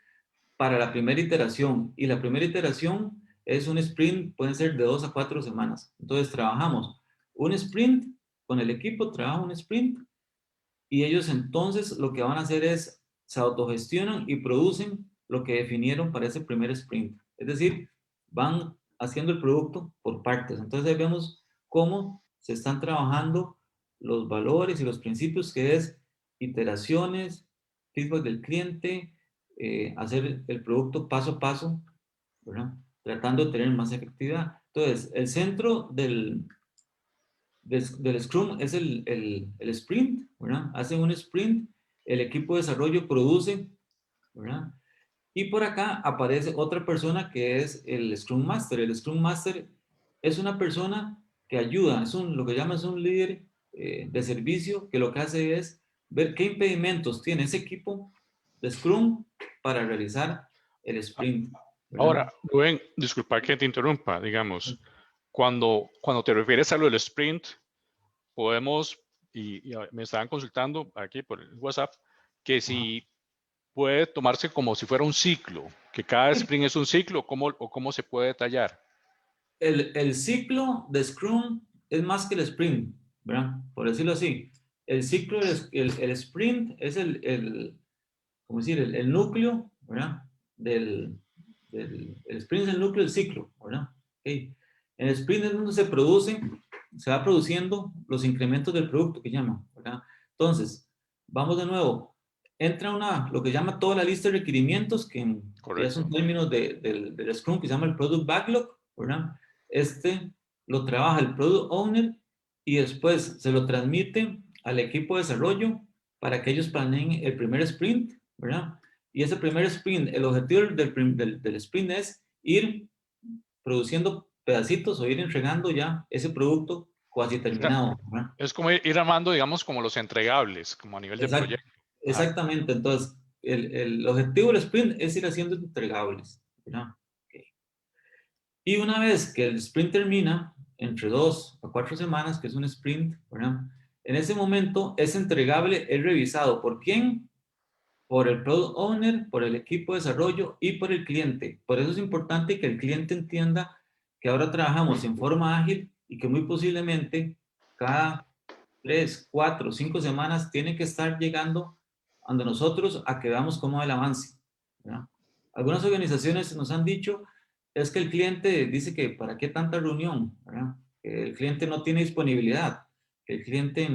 para la primera iteración. Y la primera iteración es un sprint, pueden ser de 2 a 4 semanas. Entonces trabajamos un sprint con el equipo, trabaja un sprint y ellos entonces lo que van a hacer es se autogestionan y producen lo que definieron para ese primer sprint. Es decir, van haciendo el producto por partes. Entonces ahí vemos cómo se están trabajando los valores y los principios, que es iteraciones, feedback del cliente, hacer el producto paso a paso, ¿verdad?, tratando de tener más efectividad. Entonces, el centro del Scrum es el sprint, ¿verdad? Hacen un sprint, el equipo de desarrollo produce, ¿verdad? Y por acá aparece otra persona que es el Scrum Master. El Scrum Master es una persona que ayuda, lo que llama es un líder de servicio, que lo que hace es ver qué impedimentos tiene ese equipo de Scrum para realizar el sprint, ¿verdad? Ahora, Rubén, disculpa que te interrumpa, digamos, cuando te refieres a lo del sprint, podemos, me estaban consultando aquí por el WhatsApp, que Ajá. si puede tomarse como si fuera un ciclo, que cada Sí. sprint es un ciclo, o cómo se puede detallar. El ciclo de Scrum es más que el sprint, ¿verdad? Por decirlo así. El ciclo, el sprint es ¿cómo decir? El núcleo, ¿verdad? El sprint es el núcleo del ciclo, ¿verdad? Okay. En el sprint es donde se va produciendo los incrementos del producto que llaman, ¿verdad? Entonces, vamos de nuevo. entra lo que llama toda la lista de requerimientos, que ya son Correcto. términos del Scrum, que se llama el Product Backlog, ¿verdad? Lo trabaja el Product Owner y después se lo transmite al equipo de desarrollo para que ellos planeen el primer sprint, ¿verdad? Y ese primer sprint, el objetivo del sprint es ir produciendo pedacitos o ir entregando ya ese producto casi terminado, ¿verdad? Es como ir armando, digamos, como los entregables, como a nivel de Exact- proyecto. Ajá. exactamente, entonces el objetivo del sprint es ir haciendo entregables, ¿verdad? Ok. Y una vez que el sprint termina, entre 2 a 4 semanas, que es un sprint, ¿verdad? En ese momento, ese entregable es revisado. ¿Por quién? Por el product owner, por el equipo de desarrollo y por el cliente. Por eso es importante que el cliente entienda que ahora trabajamos en forma ágil y que muy posiblemente cada 3, 4, 5 semanas tiene que estar llegando ante nosotros a que veamos cómo va el avance, ¿verdad? Algunas organizaciones nos han dicho es que el cliente dice que para qué tanta reunión, ¿verdad? Que el cliente no tiene disponibilidad, que el cliente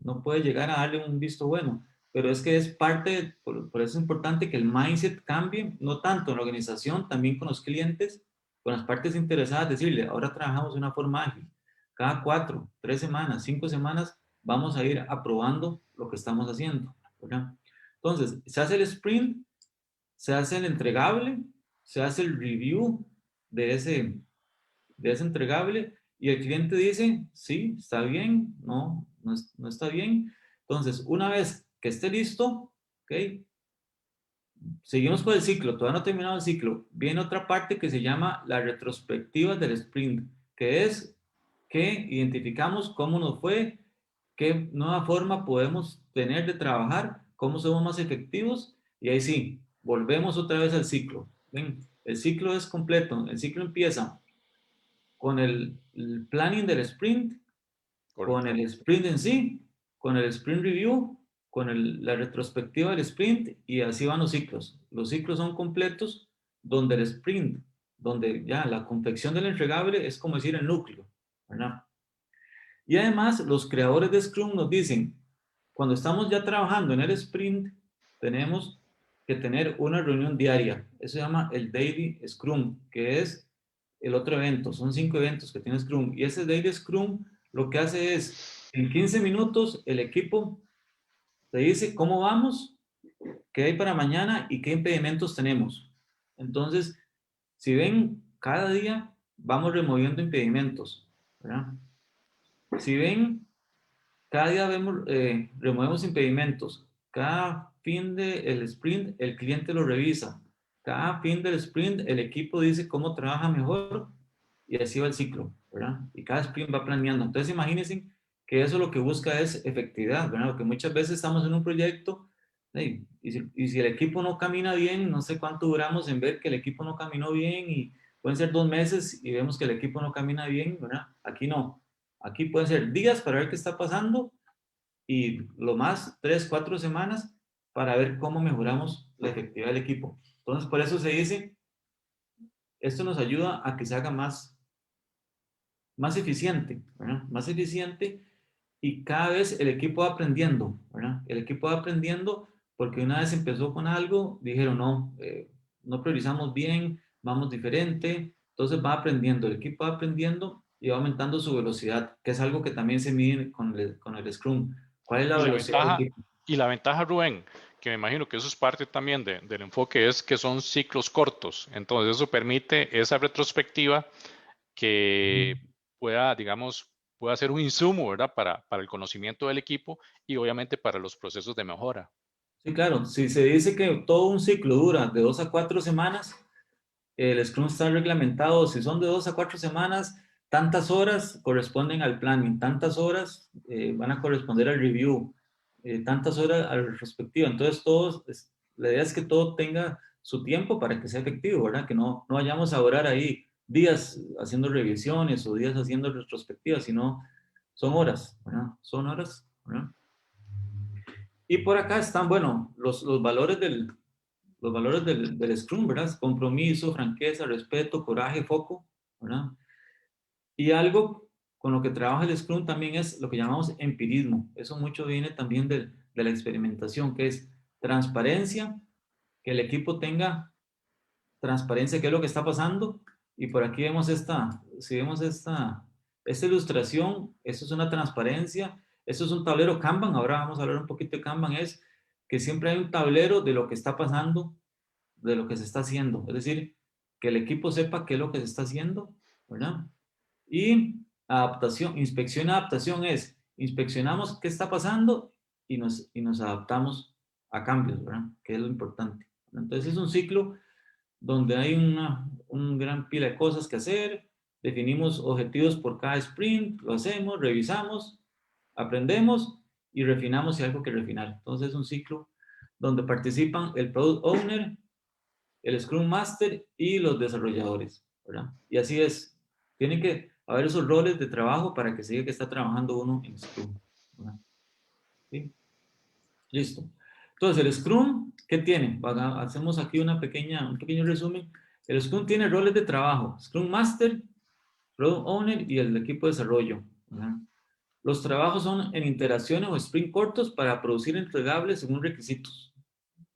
no puede llegar a darle un visto bueno, pero es que es parte, por eso es importante que el mindset cambie, no tanto en la organización, también con los clientes, con las partes interesadas, decirle, ahora trabajamos de una forma ágil. Cada 4, 3 semanas, 5 semanas, vamos a ir aprobando lo que estamos haciendo, ¿verdad? Entonces, se hace el sprint, se hace el entregable, se hace el review de ese entregable y el cliente dice, sí, está bien, no, no está bien. Entonces, una vez que esté listo, ¿ok? Seguimos con el ciclo, todavía no ha terminado el ciclo. Viene otra parte que se llama la retrospectiva del sprint, que es que identificamos cómo nos fue, qué nueva forma podemos tener de trabajar, cómo somos más efectivos y ahí sí, volvemos otra vez al ciclo. ¿Ven? El ciclo es completo, el ciclo empieza con el planning del sprint, con Correcto. el sprint en sí, con el sprint review, con la retrospectiva del sprint y así van los ciclos. Los ciclos son completos donde el sprint, donde ya la confección del entregable es como decir el núcleo, ¿verdad? Y además los creadores de Scrum nos dicen, cuando estamos ya trabajando en el sprint, tenemos que tener una reunión diaria. Eso se llama el Daily Scrum, que es el otro evento. Son 5 eventos que tiene Scrum. Y ese Daily Scrum lo que hace es, en 15 minutos, el equipo te dice cómo vamos, qué hay para mañana y qué impedimentos tenemos. Entonces, si ven, cada día vamos removiendo impedimentos, ¿verdad? Si ven, cada día removemos impedimentos. Cada fin del sprint, el cliente lo revisa. Cada fin del sprint, el equipo dice cómo trabaja mejor y así va el ciclo, ¿verdad? Y cada sprint va planeando. Entonces, imagínense que eso lo que busca es efectividad, ¿verdad? Porque muchas veces estamos en un proyecto y si el equipo no camina bien, no sé cuánto duramos en ver que el equipo no caminó bien y pueden ser 2 meses y vemos que el equipo no camina bien, ¿verdad? Aquí no. Aquí pueden ser días para ver qué está pasando y lo más 3, 4 semanas para ver cómo mejoramos la efectividad del equipo. Entonces, por eso se dice, esto nos ayuda a que se haga más eficiente, ¿verdad? Más eficiente y cada vez el equipo va aprendiendo, ¿verdad? El equipo va aprendiendo porque una vez empezó con algo, dijeron, no, no priorizamos bien, vamos diferente, entonces va aprendiendo, el equipo va aprendiendo y va aumentando su velocidad, que es algo que también se mide con el Scrum. ¿Cuál es la Y la velocidad del ventaja, equipo? Rubén, que me imagino que eso es parte también del enfoque, es que son ciclos cortos. Entonces, eso permite esa retrospectiva que pueda, digamos, pueda ser un insumo, ¿verdad? Para el conocimiento del equipo y obviamente para los procesos de mejora. Sí, claro, si se dice que todo un ciclo dura de 2 a 4 semanas, el Scrum está reglamentado, si son de 2 a 4 semanas, tantas horas corresponden al planning, tantas horas van a corresponder al review, tantas horas a la retrospectiva. Entonces, la idea es que todo tenga su tiempo para que sea efectivo, ¿verdad? Que no vayamos a durar ahí días haciendo revisiones o días haciendo retrospectivas, sino son horas, ¿verdad? Son horas, ¿verdad? Y por acá están, bueno, los valores del Scrum, ¿verdad? Compromiso, franqueza, respeto, coraje, foco, ¿verdad? Y algo con lo que trabaja el Scrum también es lo que llamamos empirismo. Eso mucho viene también de la experimentación, que es transparencia, que el equipo tenga transparencia de qué es lo que está pasando. Y por aquí vemos si vemos esta ilustración, esto es una transparencia, esto es un tablero Kanban. Ahora vamos a hablar un poquito de Kanban, es que siempre hay un tablero de lo que está pasando, de lo que se está haciendo. Es decir, que el equipo sepa qué es lo que se está haciendo, ¿verdad? Y adaptación, inspección y adaptación es, inspeccionamos qué está pasando y nos adaptamos a cambios, ¿verdad? Que es lo importante. Entonces es un ciclo donde hay un gran pila de cosas que hacer, definimos objetivos por cada sprint, lo hacemos, revisamos, aprendemos y refinamos si hay algo que refinar. Entonces es un ciclo donde participan el Product Owner, el Scrum Master y los desarrolladores, ¿verdad? Y así es. Tienen que haber esos roles de trabajo para que se diga que está trabajando uno en Scrum, ¿verdad? ¿Sí? Listo. Entonces, el Scrum, ¿qué tiene? Hacemos aquí un pequeño resumen. El Scrum tiene roles de trabajo. Scrum Master, Product Owner y el equipo de desarrollo, ¿verdad? Los trabajos son en iteraciones o sprint cortos para producir entregables según requisitos.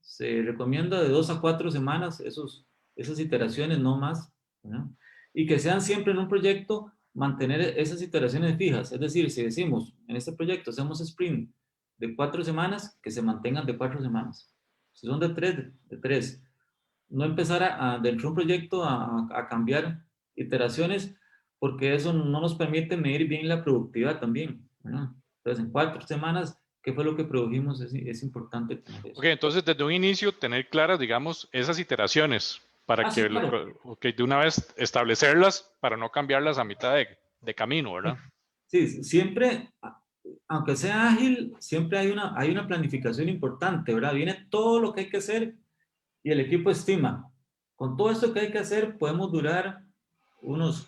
Se recomienda de 2 a 4 semanas esas iteraciones, no más, ¿verdad? Y que sean siempre en un proyecto, mantener esas iteraciones fijas. Es decir, si decimos, en este proyecto hacemos sprint de 4 semanas, que se mantengan de 4 semanas. Si son de 3, de 3. No empezar dentro de un proyecto a cambiar iteraciones, porque eso no nos permite medir bien la productividad también, ¿verdad? Entonces, en 4 semanas, ¿qué fue lo que produjimos? Es importante tener eso. Ok, entonces desde un inicio tener claras, digamos, esas iteraciones para Ah, sí, que claro. de una vez establecerlas para no cambiarlas a mitad de camino, ¿verdad? Sí, siempre, aunque sea ágil, siempre hay una planificación importante, ¿verdad? Viene todo lo que hay que hacer y el equipo estima. Con todo esto que hay que hacer, podemos durar unos,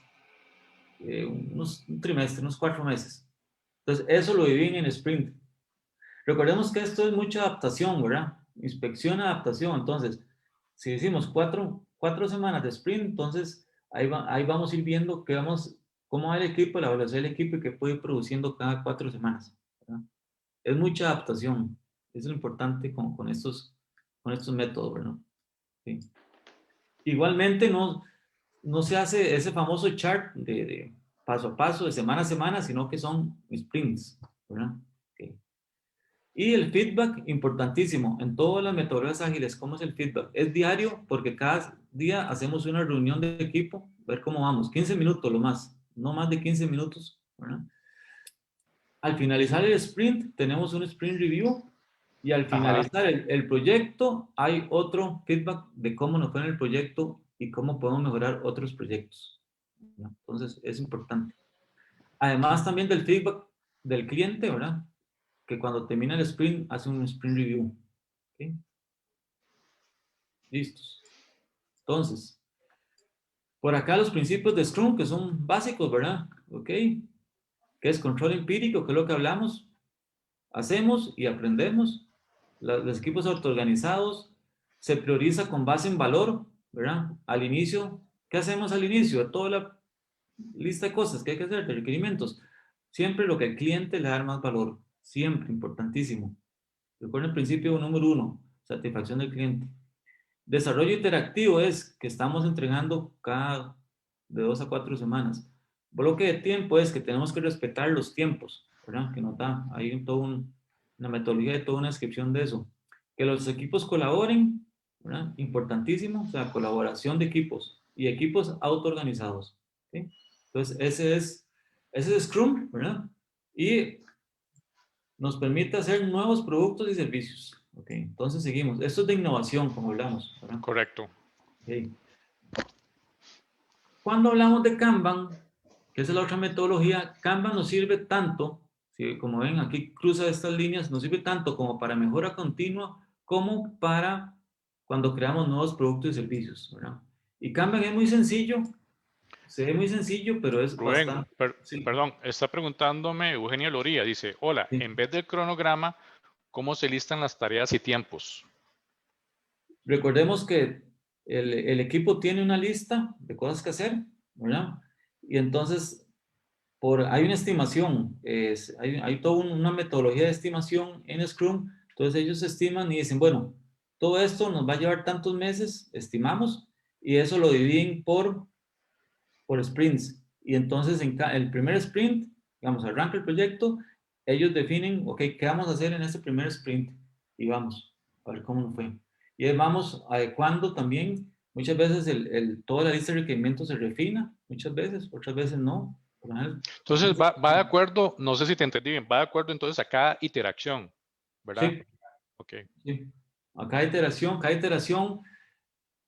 un trimestre, unos 4 meses. Entonces, eso lo dividen en sprint. Recordemos que esto es mucha adaptación, ¿verdad? Inspección, adaptación. Entonces, si decimos 4 semanas de sprint, entonces ahí vamos a ir viendo cómo va el equipo, la evaluación del equipo y qué puede ir produciendo cada 4 semanas, ¿verdad? Es mucha adaptación. Eso es lo importante con estos métodos, ¿verdad? Sí. Igualmente, no se hace ese famoso chart de paso a paso, de semana a semana, sino que son sprints, ¿verdad? Okay. Y el feedback, importantísimo, en todas las metodologías ágiles, ¿cómo es el feedback? Es diario porque cada día hacemos una reunión de equipo, ver cómo vamos, 15 minutos lo más, no más de 15 minutos, ¿verdad? Al finalizar el sprint, tenemos un sprint review y al Ajá. finalizar el proyecto, hay otro feedback de cómo nos fue en el proyecto y cómo podemos mejorar otros proyectos, ¿no? Entonces, es importante. Además, también del feedback del cliente, ¿verdad? Que cuando termina el sprint, hace un sprint review. ¿Okay? Listos. Entonces, por acá los principios de Scrum, que son básicos, ¿verdad? ¿Ok? Que es control empírico, que es lo que hablamos. Hacemos y aprendemos. Los equipos autoorganizados se prioriza con base en valor, ¿verdad? Al inicio, ¿qué hacemos al inicio? De toda la lista de cosas que hay que hacer, de requerimientos. Siempre lo que el cliente le da más valor. Siempre, importantísimo. Recuerden el principio número 1, satisfacción del cliente. Desarrollo interactivo es que estamos entregando cada de 2 a 4 semanas. Bloque de tiempo es que tenemos que respetar los tiempos, ¿verdad? Que nos da, hay una metodología de toda una descripción de eso. Que los equipos colaboren, ¿verdad? Importantísimo, o sea, colaboración de equipos y equipos autoorganizados. ¿Sí? Entonces, ese es Scrum, ¿verdad? Y nos permite hacer nuevos productos y servicios. Ok, entonces seguimos. Esto es de innovación, como hablamos, ¿verdad? Correcto. Okay. Cuando hablamos de Kanban, que es la otra metodología, Kanban nos sirve tanto, ¿sí? Como ven, aquí cruza estas líneas, nos sirve tanto como para mejora continua, como para cuando creamos nuevos productos y servicios, ¿verdad? Y Kanban es muy sencillo, se ve muy sencillo, pero es Rubén, bastante, sí, perdón, está preguntándome Eugenia Loría. Dice, hola, sí. en vez del cronograma, ¿cómo se listan las tareas y tiempos? Recordemos que el equipo tiene una lista de cosas que hacer, ¿verdad? Y entonces hay una estimación, hay toda una metodología de estimación en Scrum Entonces ellos estiman y dicen, bueno, todo esto nos va a llevar tantos meses, estimamos, y eso lo dividen por sprints. Y entonces en el primer sprint, digamos, arranca el proyecto, ellos definen, ok, ¿qué vamos a hacer en ese primer sprint? Y vamos a ver cómo nos fue. Y ahí vamos adecuando también, muchas veces toda la lista de requerimientos se refina, muchas veces, otras veces no. Entonces va de acuerdo, no sé si te entendí bien, va de acuerdo entonces a cada iteración, ¿verdad? Sí, Ok. sí. A cada iteración,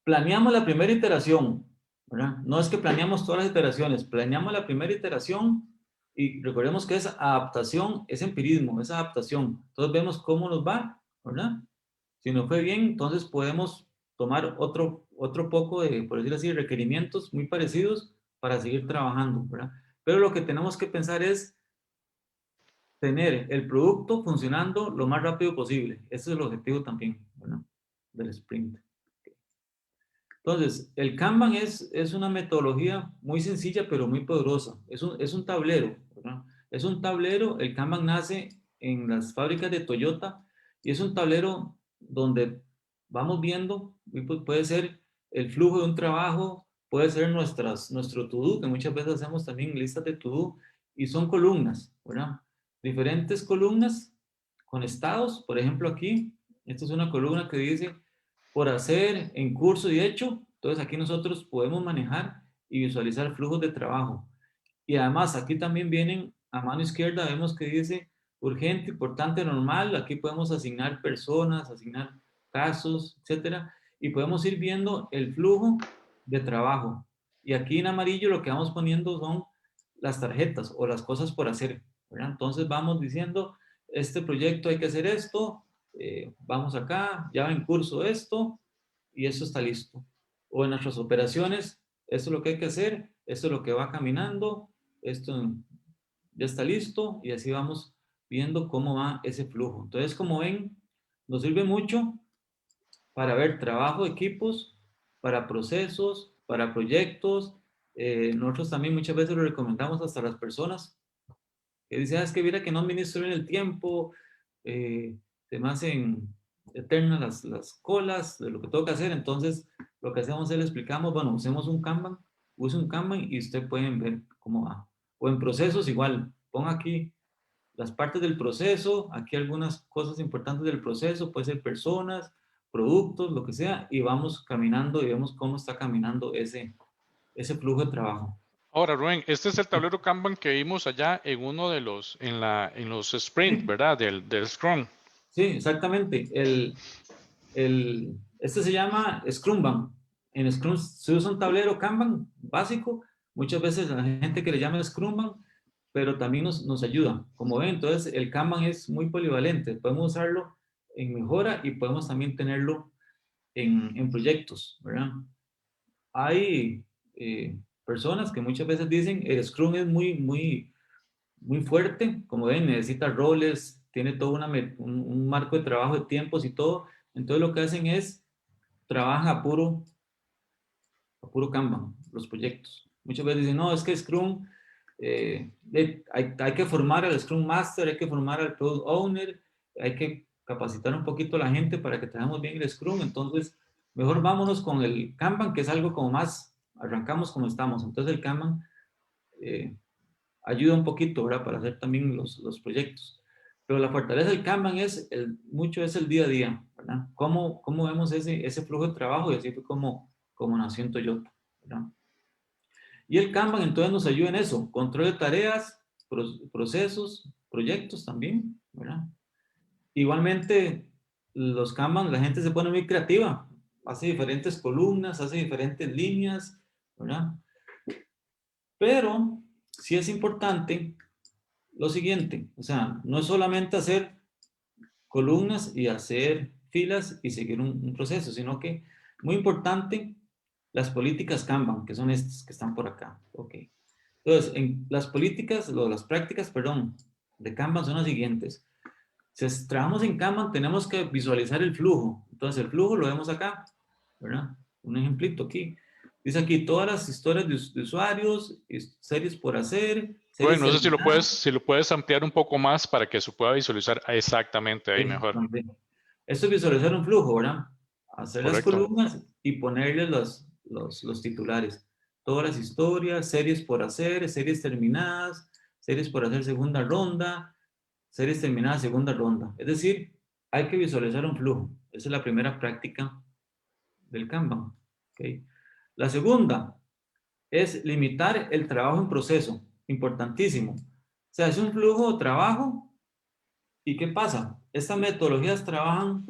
planeamos la primera iteración, ¿verdad? No es que planeamos todas las iteraciones, planeamos la primera iteración y recordemos que es adaptación, es empirismo, es adaptación. Entonces vemos cómo nos va, ¿verdad? Si nos fue bien, entonces podemos tomar otro poco de, por decir así, requerimientos muy parecidos para seguir trabajando, ¿verdad? Pero lo que tenemos que pensar es tener el producto funcionando lo más rápido posible. Ese es el objetivo también, ¿verdad? Del sprint. Entonces, el Kanban es una metodología muy sencilla, pero muy poderosa. Es un tablero, ¿verdad? Es un tablero, el Kanban nace en las fábricas de Toyota y es un tablero donde vamos viendo, puede ser el flujo de un trabajo, puede ser nuestro to-do, que muchas veces hacemos también listas de to-do, y son columnas, ¿verdad? Diferentes columnas con estados, por ejemplo aquí, esta es una columna que dice por hacer, en curso y hecho. Entonces aquí nosotros podemos manejar y visualizar flujos de trabajo. Y además aquí también vienen a mano izquierda, vemos que dice urgente, importante, normal. Aquí podemos asignar personas, asignar casos, etcétera. Y podemos ir viendo el flujo de trabajo. Y aquí en amarillo lo que vamos poniendo son las tarjetas o las cosas por hacer, ¿verdad? Entonces vamos diciendo, este proyecto hay que hacer esto, vamos acá, ya va en curso esto, y eso está listo. O en nuestras operaciones, esto es lo que hay que hacer, esto es lo que va caminando, esto ya está listo, y así vamos viendo cómo va ese flujo. Entonces, como ven, nos sirve mucho para ver trabajo de equipos, para procesos, para proyectos. Nosotros también muchas veces lo recomendamos hasta a las personas que dicen, es que mira que no administro bien el tiempo, se me hacen eternas las colas de lo que tengo que hacer. Entonces, lo que hacemos es le explicamos, bueno, usemos un Kanban, use un Kanban y ustedes pueden ver cómo va. O en procesos igual, ponga aquí las partes del proceso, aquí algunas cosas importantes del proceso, puede ser personas, productos, lo que sea, y vamos caminando y vemos cómo está caminando ese flujo de trabajo. Ahora, Rubén, este es el tablero Kanban que vimos allá en uno de en los sprint, Sí, ¿verdad? Del Scrum. sí, exactamente. Este se llama Scrumban. En Scrum se usa un tablero Kanban básico. Muchas veces la gente que le llama Scrumban, pero también nos ayuda. Como ven, entonces el Kanban es muy polivalente. Podemos usarlo en mejora y podemos también tenerlo en proyectos, ¿verdad? Hay personas que muchas veces dicen el Scrum es muy fuerte. Como ven, necesita roles, tiene todo un marco de trabajo de tiempos y todo. Entonces lo que hacen es trabaja a puro Kanban, los proyectos. Muchas veces dicen, no, es que Scrum, hay que formar al Scrum Master, hay que formar al Product Owner, hay que capacitar un poquito a la gente para que tengamos bien el Scrum. Entonces, mejor vámonos con el Kanban, que es algo como más, arrancamos como estamos. Entonces el Kanban eh, ayuda un poquito, ¿verdad? Para hacer también los proyectos. Pero la fortaleza del Kanban mucho es el día a día, ¿verdad? ¿Cómo vemos ese flujo de trabajo? Y así fue como nació en Toyota, ¿verdad? Y el Kanban entonces nos ayuda en eso, control de tareas, procesos, proyectos también, ¿verdad? Igualmente, los Kanban, la gente se pone muy creativa, hace diferentes columnas, hace diferentes líneas, ¿verdad? Pero sí es importante lo siguiente, o sea, no es solamente hacer columnas y hacer filas y seguir un proceso, sino que muy importante las políticas Kanban, que son estas que están por acá. Ok. Entonces, en las prácticas, perdón, de Kanban son las siguientes. Si trabajamos en Kanban, tenemos que visualizar el flujo. Entonces, el flujo lo vemos acá, ¿verdad? Un ejemplito aquí. Dice aquí todas las historias de usuarios, series por hacer, series Bueno, no sé terminadas. si lo puedes ampliar un poco más para que se pueda visualizar exactamente ahí Sí, mejor. también. Esto es visualizar un flujo, ¿verdad? Hacer las Correcto. columnas y ponerle los titulares. Todas las historias, series por hacer, series terminadas, series por hacer segunda ronda, series terminadas segunda ronda. Es decir, hay que visualizar un flujo. Esa es la primera práctica del Kanban. ¿Okay? La segunda es limitar el trabajo en proceso. Importantísimo. O sea, es un flujo de trabajo. ¿Y qué pasa? Estas metodologías trabajan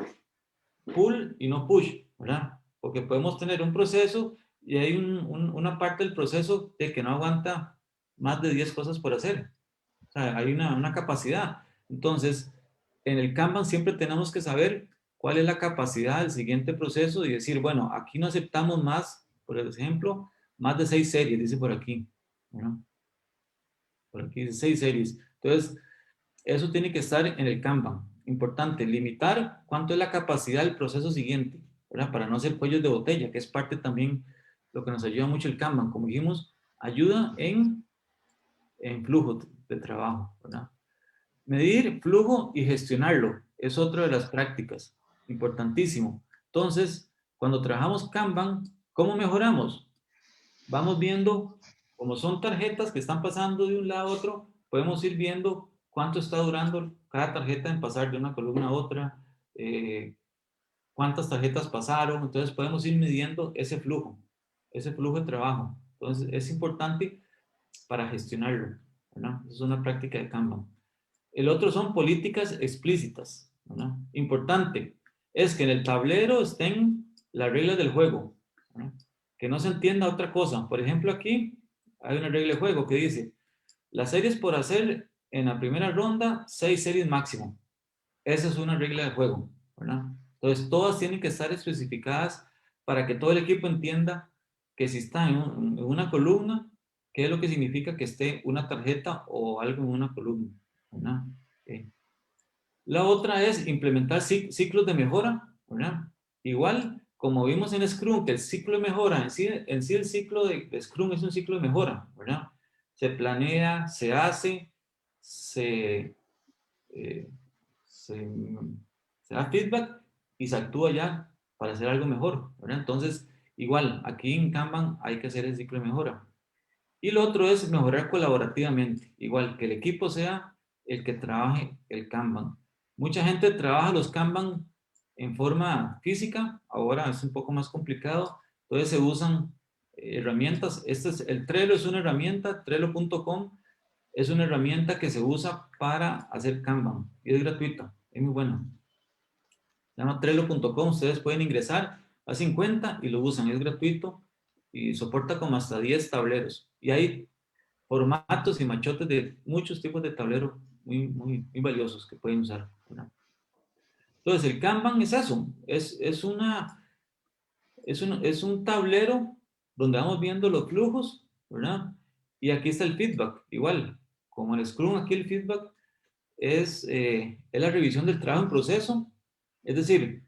pull y no push, ¿verdad? Porque podemos tener un proceso y hay una parte del proceso de que no aguanta más de 10 cosas por hacer. O sea, hay una capacidad. Entonces, en el Kanban siempre tenemos que saber cuál es la capacidad del siguiente proceso y decir, bueno, aquí no aceptamos más, por ejemplo, más de 6 series, dice por aquí. ¿Verdad? Por aquí dice 6 series. Entonces, eso tiene que estar en el Kanban. Importante, limitar cuánto es la capacidad del proceso siguiente, ¿verdad? Para no hacer cuellos de botella, que es parte también lo que nos ayuda mucho el Kanban. Como dijimos, ayuda en flujo de trabajo, ¿verdad? Medir flujo y gestionarlo es otra de las prácticas, importantísimo. Entonces, cuando trabajamos Kanban, ¿cómo mejoramos? Vamos viendo, como son tarjetas que están pasando de un lado a otro, podemos ir viendo cuánto está durando cada tarjeta en pasar de una columna a otra, eh, cuántas tarjetas pasaron, entonces podemos ir midiendo ese flujo de trabajo. Entonces, es importante para gestionarlo, ¿verdad? Es una práctica de Kanban. El otro son políticas explícitas, ¿verdad? Importante es que en el tablero estén las reglas del juego, ¿verdad? Que no se entienda otra cosa. Por ejemplo, aquí hay una regla de juego que dice, las series por hacer en la primera ronda, 6 series máximo. Esa es una regla de juego, ¿verdad? Entonces, todas tienen que estar especificadas para que todo el equipo entienda que si está en una columna, qué es lo que significa que esté una tarjeta o algo en una columna, ¿verdad? Ok. La otra es implementar ciclos de mejora, ¿verdad? Igual, como vimos en Scrum, que el ciclo de mejora, en sí el ciclo de Scrum es un ciclo de mejora, ¿verdad? Se planea, se hace, se, eh, se, se da feedback y se actúa ya para hacer algo mejor, ¿verdad? Entonces, igual, aquí en Kanban hay que hacer el ciclo de mejora. Y lo otro es mejorar colaborativamente, igual que el equipo sea el que trabaje el Kanban. Mucha gente trabaja los Kanban en forma física, ahora es un poco más complicado, entonces se usan herramientas. El Trello es una herramienta, Trello.com es una herramienta que se usa para hacer Kanban y es gratuita, es muy buena. Se llama Trello.com, ustedes pueden ingresar, hacen cuenta y lo usan, es gratuito y soporta como hasta 10 tableros. Y hay formatos y machotes de muchos tipos de tablero muy valiosos que pueden usar, ¿verdad? Entonces, el Kanban es eso, es un tablero donde vamos viendo los flujos, ¿verdad? Y aquí está el feedback, igual, como el Scrum, aquí el feedback es la revisión del trabajo en proceso, es decir,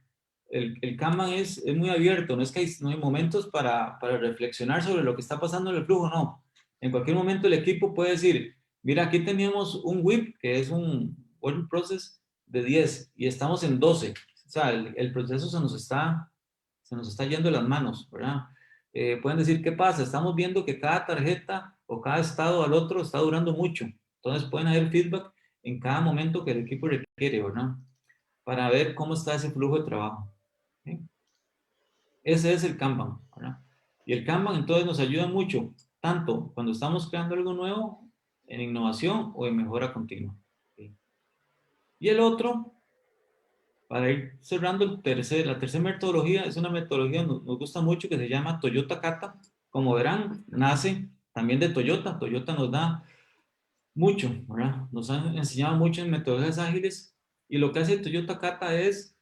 el Kanban es muy abierto, no es que no hay momentos para reflexionar sobre lo que está pasando en el flujo, no. En cualquier momento el equipo puede decir, mira, aquí teníamos un WIP, que es un Work Process de 10 y estamos en 12. O sea, el proceso se nos está yendo de las manos, ¿verdad? Pueden decir, ¿qué pasa? Estamos viendo que cada tarjeta o cada estado al otro está durando mucho. Entonces pueden haber feedback en cada momento que el equipo requiere, ¿verdad? Para ver cómo está ese flujo de trabajo. ¿Sí? Ese es el Kanban, ¿verdad? Y el Kanban entonces nos ayuda mucho, tanto cuando estamos creando algo nuevo, en innovación o en mejora continua. ¿Sí? Y el otro, para ir cerrando la tercera metodología, es una metodología que nos gusta mucho que se llama Toyota Kata. Como verán, nace también de Toyota. Toyota nos da mucho, ¿verdad? Nos han enseñado mucho en metodologías ágiles y lo que hace Toyota Kata es,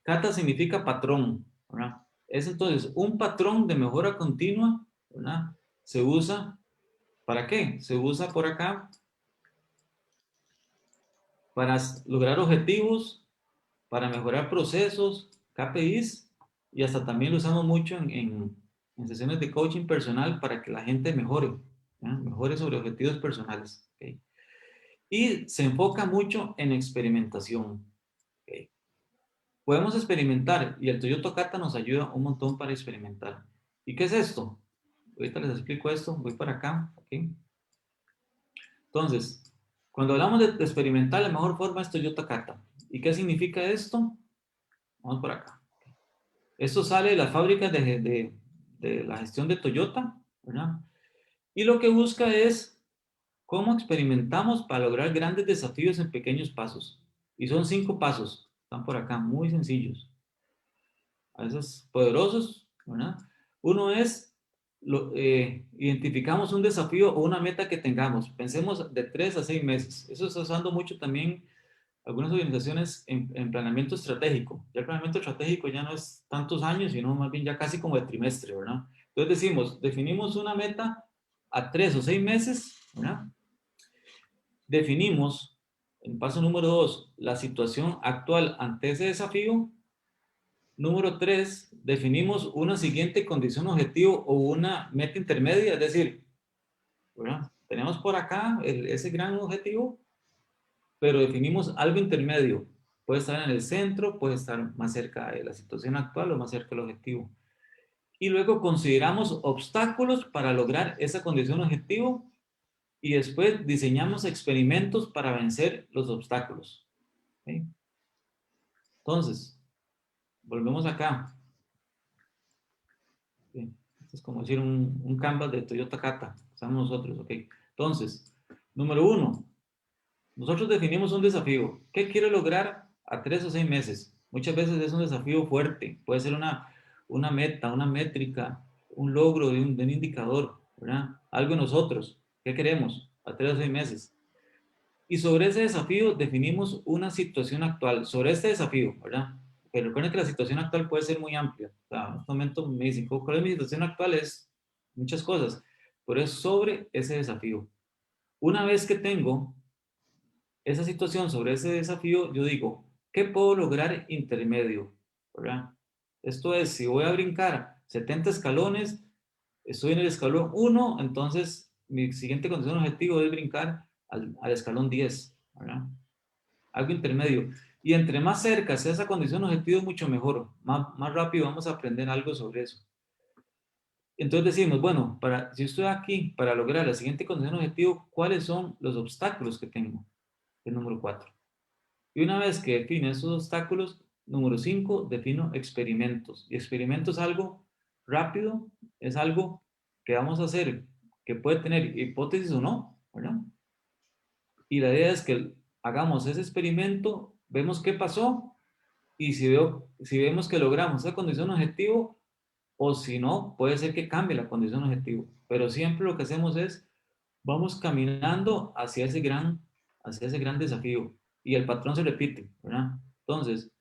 Kata significa patrón, ¿verdad? Es entonces un patrón de mejora continua, ¿verdad? Se usa, ¿para qué? Se usa por acá para lograr objetivos, para mejorar procesos, KPIs, y hasta también lo usamos mucho en sesiones de coaching personal para que la gente mejore, ¿ya? Mejore sobre objetivos personales. ¿Ok? Y se enfoca mucho en experimentación. ¿Ok? Podemos experimentar y el Toyota Kata nos ayuda un montón para experimentar. ¿Y qué es esto? Ahorita les explico esto, voy para acá. ¿Ok? Entonces, cuando hablamos de experimentar, la mejor forma es Toyota Kata. ¿Y qué significa esto? Vamos por acá. Esto sale de las fábricas de la gestión de Toyota, ¿verdad? Y lo que busca es cómo experimentamos para lograr grandes desafíos en pequeños pasos. Y son 5 pasos, están por acá, muy sencillos, a veces poderosos, ¿verdad? Uno es, identificamos un desafío o una meta que tengamos. Pensemos de 3 a 6 meses. Eso está usando mucho también algunas organizaciones en planeamiento estratégico. Ya el planeamiento estratégico ya no es tantos años, sino más bien ya casi como de trimestre, ¿verdad? Entonces decimos, definimos una meta a 3 o 6 meses, ¿verdad? Definimos, en paso número 2, la situación actual ante ese desafío. Número 3, definimos una siguiente condición objetivo o una meta intermedia, es decir, ¿verdad? Tenemos por acá ese gran objetivo, pero definimos algo intermedio. Puede estar en el centro, puede estar más cerca de la situación actual o más cerca del objetivo. Y luego consideramos obstáculos para lograr esa condición objetivo y después diseñamos experimentos para vencer los obstáculos. ¿Okay? Entonces, volvemos acá. ¿Okay? Esto es como decir un canvas de Toyota Kata. Estamos nosotros, ¿ok? Entonces, número 1, nosotros definimos un desafío. ¿Qué quiero lograr a 3 o 6 meses? Muchas veces es un desafío fuerte. Puede ser una meta, una métrica, un logro de un indicador, ¿verdad? Algo en nosotros. ¿Qué queremos a 3 o 6 meses? Y sobre ese desafío definimos una situación actual. Sobre este desafío, ¿verdad? Pero recuerden que la situación actual puede ser muy amplia. O sea, en este momento me dicen, ¿cuál es mi situación actual? Es muchas cosas. Pero es sobre ese desafío. Una vez que tengo esa situación, sobre ese desafío, yo digo, ¿qué puedo lograr intermedio? ¿Verdad? Esto es, si voy a brincar 70 escalones, estoy en el escalón 1, entonces mi siguiente condición objetivo es brincar al escalón 10, ¿verdad? Algo intermedio. Y entre más cerca sea esa condición objetivo, mucho mejor. Más rápido vamos a aprender algo sobre eso. Entonces decimos, bueno, si estoy aquí para lograr la siguiente condición objetivo, ¿cuáles son los obstáculos que tengo? El número 4. Y una vez que define esos obstáculos, número 5, defino experimentos. Y experimento es algo rápido, es algo que vamos a hacer, que puede tener hipótesis o no, ¿verdad? Y la idea es que hagamos ese experimento, vemos qué pasó, y si vemos que logramos esa condición objetivo, o si no, puede ser que cambie la condición objetivo. Pero siempre lo que hacemos es, vamos caminando hacia ese gran desafío. Y el patrón se repite, ¿verdad? Entonces,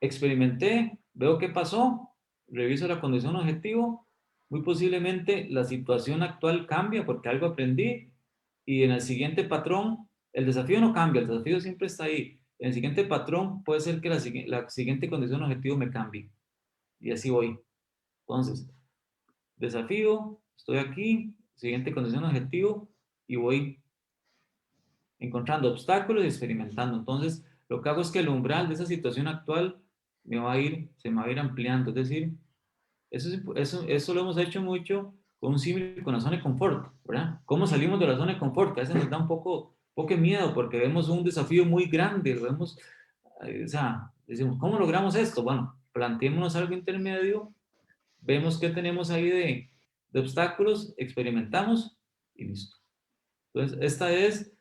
experimenté, veo qué pasó, reviso la condición objetivo, muy posiblemente la situación actual cambia porque algo aprendí y en el siguiente patrón, el desafío no cambia, el desafío siempre está ahí. En el siguiente patrón puede ser que la siguiente condición objetivo me cambie y así voy. Entonces, desafío, estoy aquí, siguiente condición objetivo y voy encontrando obstáculos y experimentando. Entonces, lo que hago es que el umbral de esa situación actual se me va a ir ampliando. Es decir, eso lo hemos hecho mucho con un símil con la zona de confort, ¿verdad? ¿Cómo salimos de la zona de confort? Que a veces nos da un poco de miedo porque vemos un desafío muy grande, o sea, decimos, ¿cómo logramos esto? Bueno, planteémonos algo intermedio, vemos qué tenemos ahí de obstáculos, experimentamos y listo. Entonces, esta es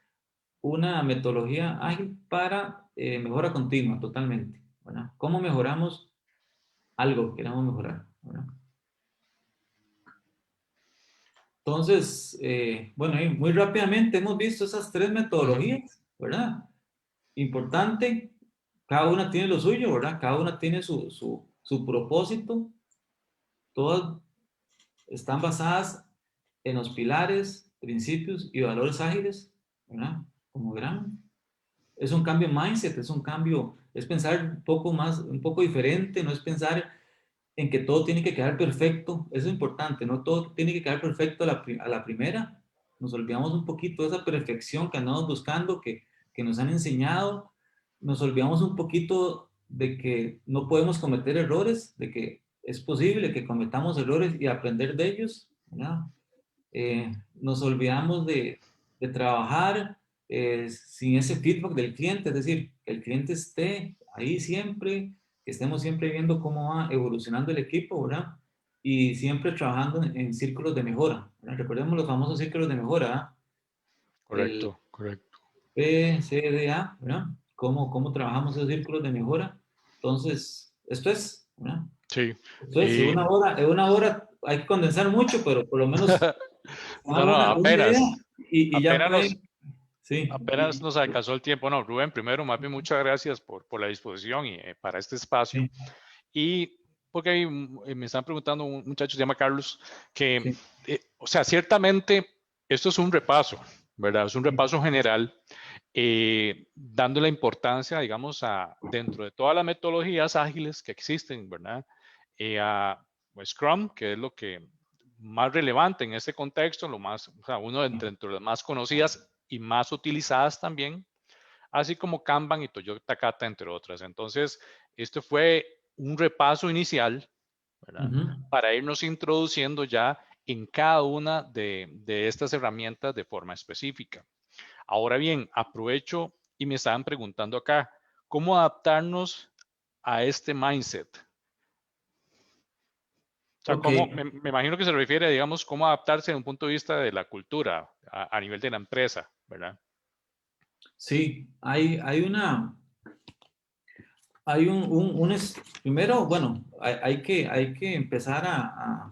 una metodología ágil para mejora continua, totalmente, ¿verdad? ¿Cómo mejoramos algo que queramos mejorar? ¿Verdad? Entonces, bueno, ahí muy rápidamente hemos visto esas 3 Ujú. metodologías, ¿verdad? Importante, cada una tiene lo suyo, ¿verdad? Cada una tiene su propósito, todas están basadas en los pilares, principios y valores ágiles, ¿verdad? Como gran. Es un cambio de mindset, es un cambio, es pensar un poco más, un poco diferente, no es pensar en que todo tiene que quedar perfecto. Eso es importante, no todo tiene que quedar perfecto a la primera. Nos olvidamos un poquito de esa perfección que andamos buscando, que nos han enseñado. Nos olvidamos un poquito de que no podemos cometer errores, de que es posible que cometamos errores y aprender de ellos, ¿verdad? Nos olvidamos de trabajar sin ese feedback del cliente, es decir, que el cliente esté ahí siempre, que estemos siempre viendo cómo va evolucionando el equipo, ¿verdad? Y siempre trabajando en círculos de mejora, ¿verdad? Recordemos los famosos círculos de mejora, ¿verdad? El Correcto, correcto. PCDA, ¿verdad? ¿Cómo trabajamos esos círculos de mejora? Entonces, esto es, ¿verdad? Sí. Esto es, Y, en una hora hay que condensar mucho, pero por lo menos no, no, una idea apenas, y ya apenas nos, pueden, sí, apenas nos alcanzó el tiempo. No, Rubén, primero, más bien muchas gracias por la disposición y para este espacio. sí, Y porque ahí, me están preguntando, un muchacho se llama Carlos, que, sí, o sea, ciertamente esto es un repaso, ¿verdad? Es un sí, repaso general, dando la importancia, digamos, dentro de todas las metodologías ágiles que existen, ¿verdad? A Scrum, que es lo que más relevante en este contexto, lo más, o sea, uno entre las más conocidas y más utilizadas también, así como Kanban y Toyota Kata, entre otras. Entonces, esto fue un repaso inicial, ¿verdad? ujú. Para irnos introduciendo ya en cada una de estas herramientas de forma específica. Ahora bien, aprovecho y me estaban preguntando acá, ¿cómo adaptarnos a este mindset? O sea, Ok, me imagino que se refiere, digamos, cómo adaptarse desde un punto de vista de la cultura a nivel de la empresa, ¿verdad? sí, hay primero, bueno, hay que empezar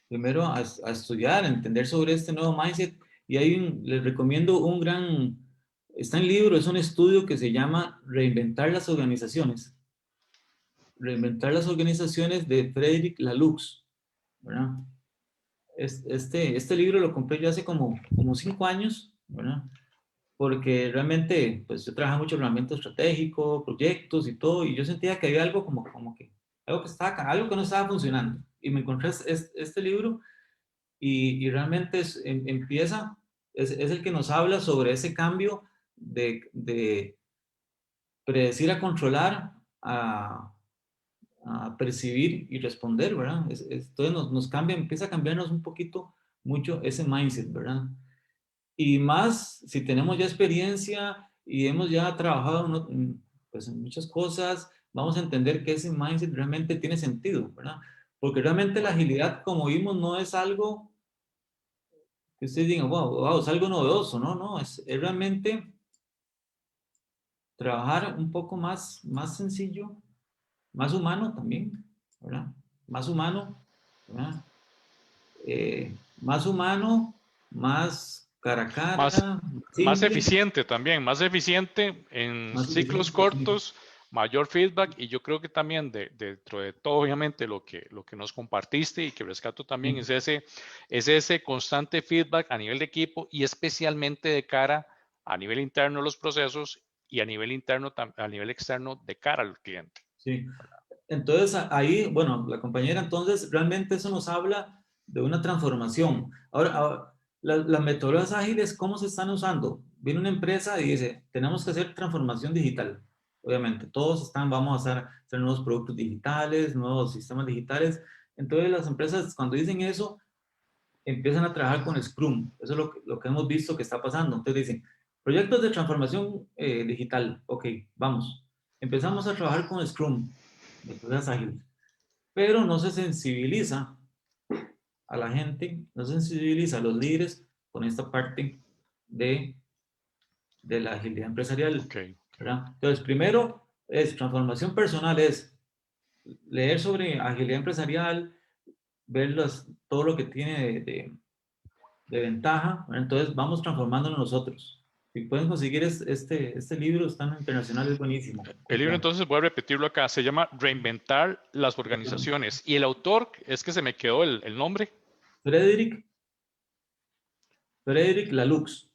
primero a estudiar, a entender sobre este nuevo mindset y les recomiendo está en libro, es un estudio que se llama Reinventar las organizaciones. Reinventar las organizaciones de Frederick Laloux, ¿verdad? Este libro lo compré yo hace como 5 años, ¿verdad? Porque realmente, pues yo trabajaba mucho en planeamiento estratégico, proyectos y todo, y yo sentía que había algo como que, algo que no estaba funcionando. Y me encontré este libro y realmente es el que nos habla sobre ese cambio de predecir a controlar, a percibir y responder, ¿verdad? Entonces nos cambia, empieza a cambiarnos un poquito, mucho ese mindset, ¿verdad? Y más si tenemos ya experiencia y hemos ya trabajado pues en muchas cosas, vamos a entender que ese mindset realmente tiene sentido, ¿verdad? Porque realmente la Correcto. agilidad, como vimos, no es algo que ustedes digan, wow, es algo novedoso, no, no, es realmente trabajar un poco más sencillo, más humano también, ¿verdad? Más humano, ¿verdad? Más humano, más cara a Más, cara, más simple, eficiente también, más eficiente en más ciclos eficiente. cortos, mayor feedback y yo creo que también dentro de todo, obviamente, lo que nos compartiste y que rescato también Sí, es ese constante feedback a nivel de equipo y especialmente de cara a nivel interno de los procesos y a nivel interno, a nivel externo de cara al cliente. sí. Entonces ahí, bueno, la compañera, entonces realmente eso nos habla de una transformación. Ahora, las metodologías ágiles, ¿cómo se están usando? Viene una empresa y dice, tenemos que hacer transformación digital. Obviamente, vamos a hacer nuevos productos digitales, nuevos sistemas digitales. Entonces las empresas cuando dicen eso, empiezan a trabajar con Scrum. Eso es lo que hemos visto que está pasando. Entonces dicen, proyectos de transformación digital. Ok, vamos. Empezamos a trabajar con Scrum, de cosas ágiles, pero no se sensibiliza a la gente, no se sensibiliza a los líderes con esta parte de, de la agilidad empresarial, Ok, ok. ¿verdad? Entonces, primero es transformación personal, es leer sobre agilidad empresarial, ver todo lo que tiene de ventaja, ¿verdad? Entonces vamos transformándonos nosotros. Si pueden conseguir este libro, está en internacional, es buenísimo. El libro Cúmplanlo. entonces, voy a repetirlo acá, se llama Reinventar las organizaciones y el autor es que se me quedó el nombre, Frederick, Frederick Laloux.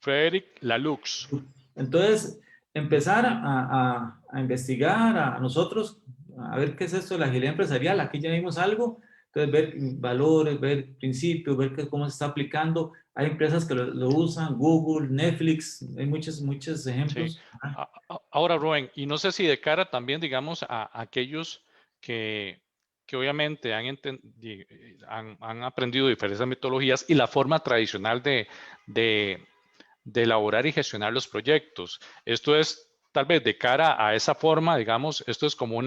Frederick Laloux. Entonces, empezar a investigar a nosotros. a ver qué es esto de la agilidad empresarial, aquí ya vimos algo, entonces ver valores, ver principios, ver cómo se está aplicando. Hay empresas que lo usan, Google, Netflix, hay muchos Sí. ejemplos. Ahora, Rubén, y no sé si de cara también, digamos, a aquellos que, que obviamente han aprendido diferentes metodologías y la forma tradicional de, de elaborar y gestionar los proyectos. Esto es tal vez de cara a esa forma, digamos, esto es como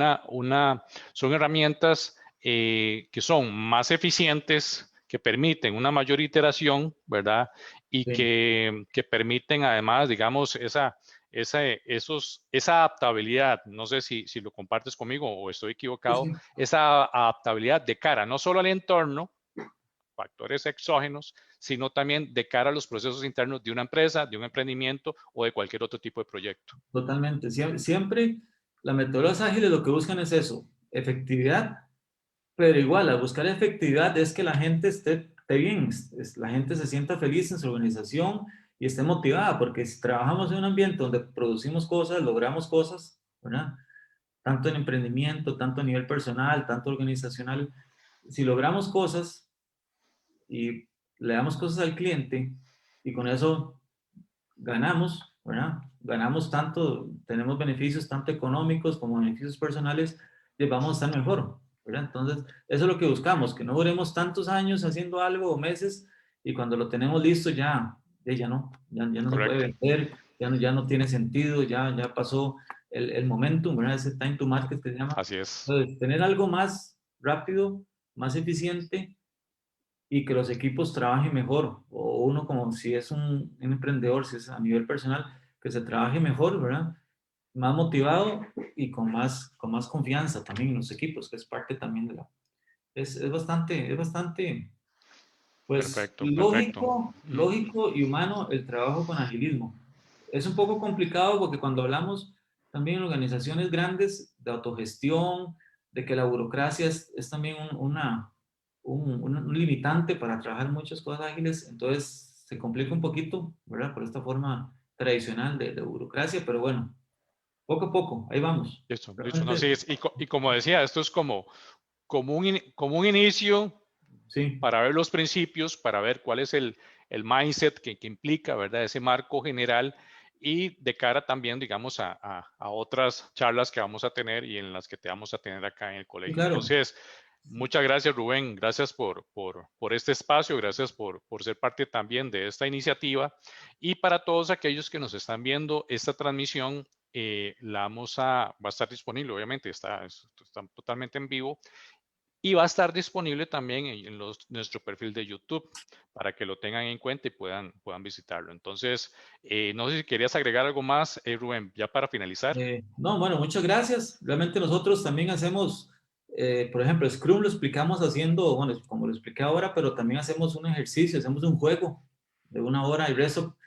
son herramientas que son más eficientes, que permiten una mayor iteración, ¿verdad? Y Sí, que permiten además, digamos, esa adaptabilidad, no sé si lo compartes conmigo o estoy sí, equivocado, sí. esa adaptabilidad de cara no solo al entorno, factores exógenos, sino también de cara a los procesos internos de una empresa, de un emprendimiento o de cualquier otro tipo de proyecto. Totalmente. Siempre las metodologías ágiles lo que buscan es eso, efectividad, pero igual, al buscar efectividad es que la gente esté bien, la gente se sienta feliz en su organización y esté motivada, porque si trabajamos en un ambiente donde producimos cosas, logramos cosas, ¿verdad? Tanto en emprendimiento, tanto a nivel personal, tanto organizacional, si logramos cosas y le damos cosas al cliente y con eso ganamos, ¿verdad? Ganamos tanto, tenemos beneficios tanto económicos como beneficios personales, y vamos a estar mejor, ¿verdad? Entonces, eso es lo que buscamos, que no duremos tantos años haciendo algo o meses y cuando lo tenemos listo ya no se Correcto. puede vender, ya no tiene sentido, ya pasó el momentum, ¿verdad? Ese time to market que se llama. Así es. Entonces, tener algo más rápido, más eficiente y que los equipos trabajen mejor, o uno como si es un emprendedor, si es a nivel personal, que se trabaje mejor, ¿verdad? Más motivado y con más confianza también en los equipos, que es parte también de la... es bastante, pues, Perfecto, perfecto. Mm, lógico y humano el trabajo con agilismo. Es un poco complicado porque cuando hablamos también en organizaciones grandes de autogestión, de que la burocracia es también un limitante para trabajar muchas cosas ágiles, entonces se complica un poquito, ¿verdad? Por esta forma tradicional de burocracia, pero bueno, poco a poco, ahí vamos. listo, listo. No, sí, Realmente, y como decía, esto es como un inicio sí, para ver los principios, para ver cuál es el mindset que implica, ¿verdad? Ese marco general y de cara también, digamos, a otras charlas que vamos a tener y en las que te vamos a tener acá en el sí, colegio. claro. Entonces, muchas gracias, Rubén. Gracias por este espacio. Gracias por ser parte también de esta iniciativa. Y para todos aquellos que nos están viendo, esta transmisión va a estar disponible, obviamente, está totalmente en vivo y va a estar disponible también en nuestro perfil de YouTube para que lo tengan en cuenta y puedan visitarlo. Entonces, no sé si querías agregar algo más, Rubén, ya para finalizar. No, bueno, muchas gracias. Realmente nosotros también hacemos, por ejemplo, Scrum lo explicamos haciendo, bueno, como lo expliqué ahora, pero también hacemos un ejercicio, hacemos un juego de 1 hora y resto,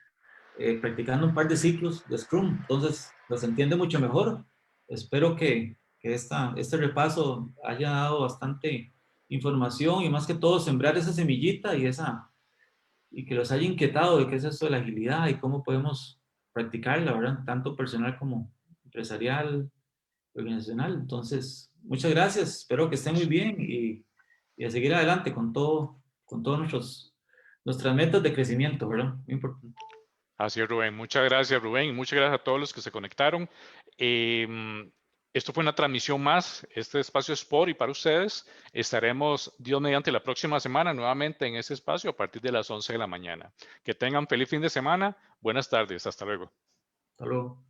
practicando un par de ciclos de Scrum. Entonces, los entiende mucho mejor. Espero que este repaso haya dado bastante información y más que todo sembrar esa semillita y que los haya inquietado de qué es esto de la agilidad y cómo podemos practicarla, ¿verdad? Tanto personal como empresarial, organizacional. Entonces, muchas gracias. Espero que estén muy bien y a seguir adelante con todos nuestras metas de crecimiento, ¿verdad? Muy importante. Así es, Rubén. Muchas gracias, Rubén, y muchas gracias a todos los que se conectaron. Eh, Esto fue una transmisión más. Este espacio es por y para ustedes. Estaremos, Dios mediante, la próxima semana nuevamente en ese espacio a partir de las 11 de la mañana. Que tengan feliz fin de semana. Buenas tardes. Hasta luego. Hasta luego.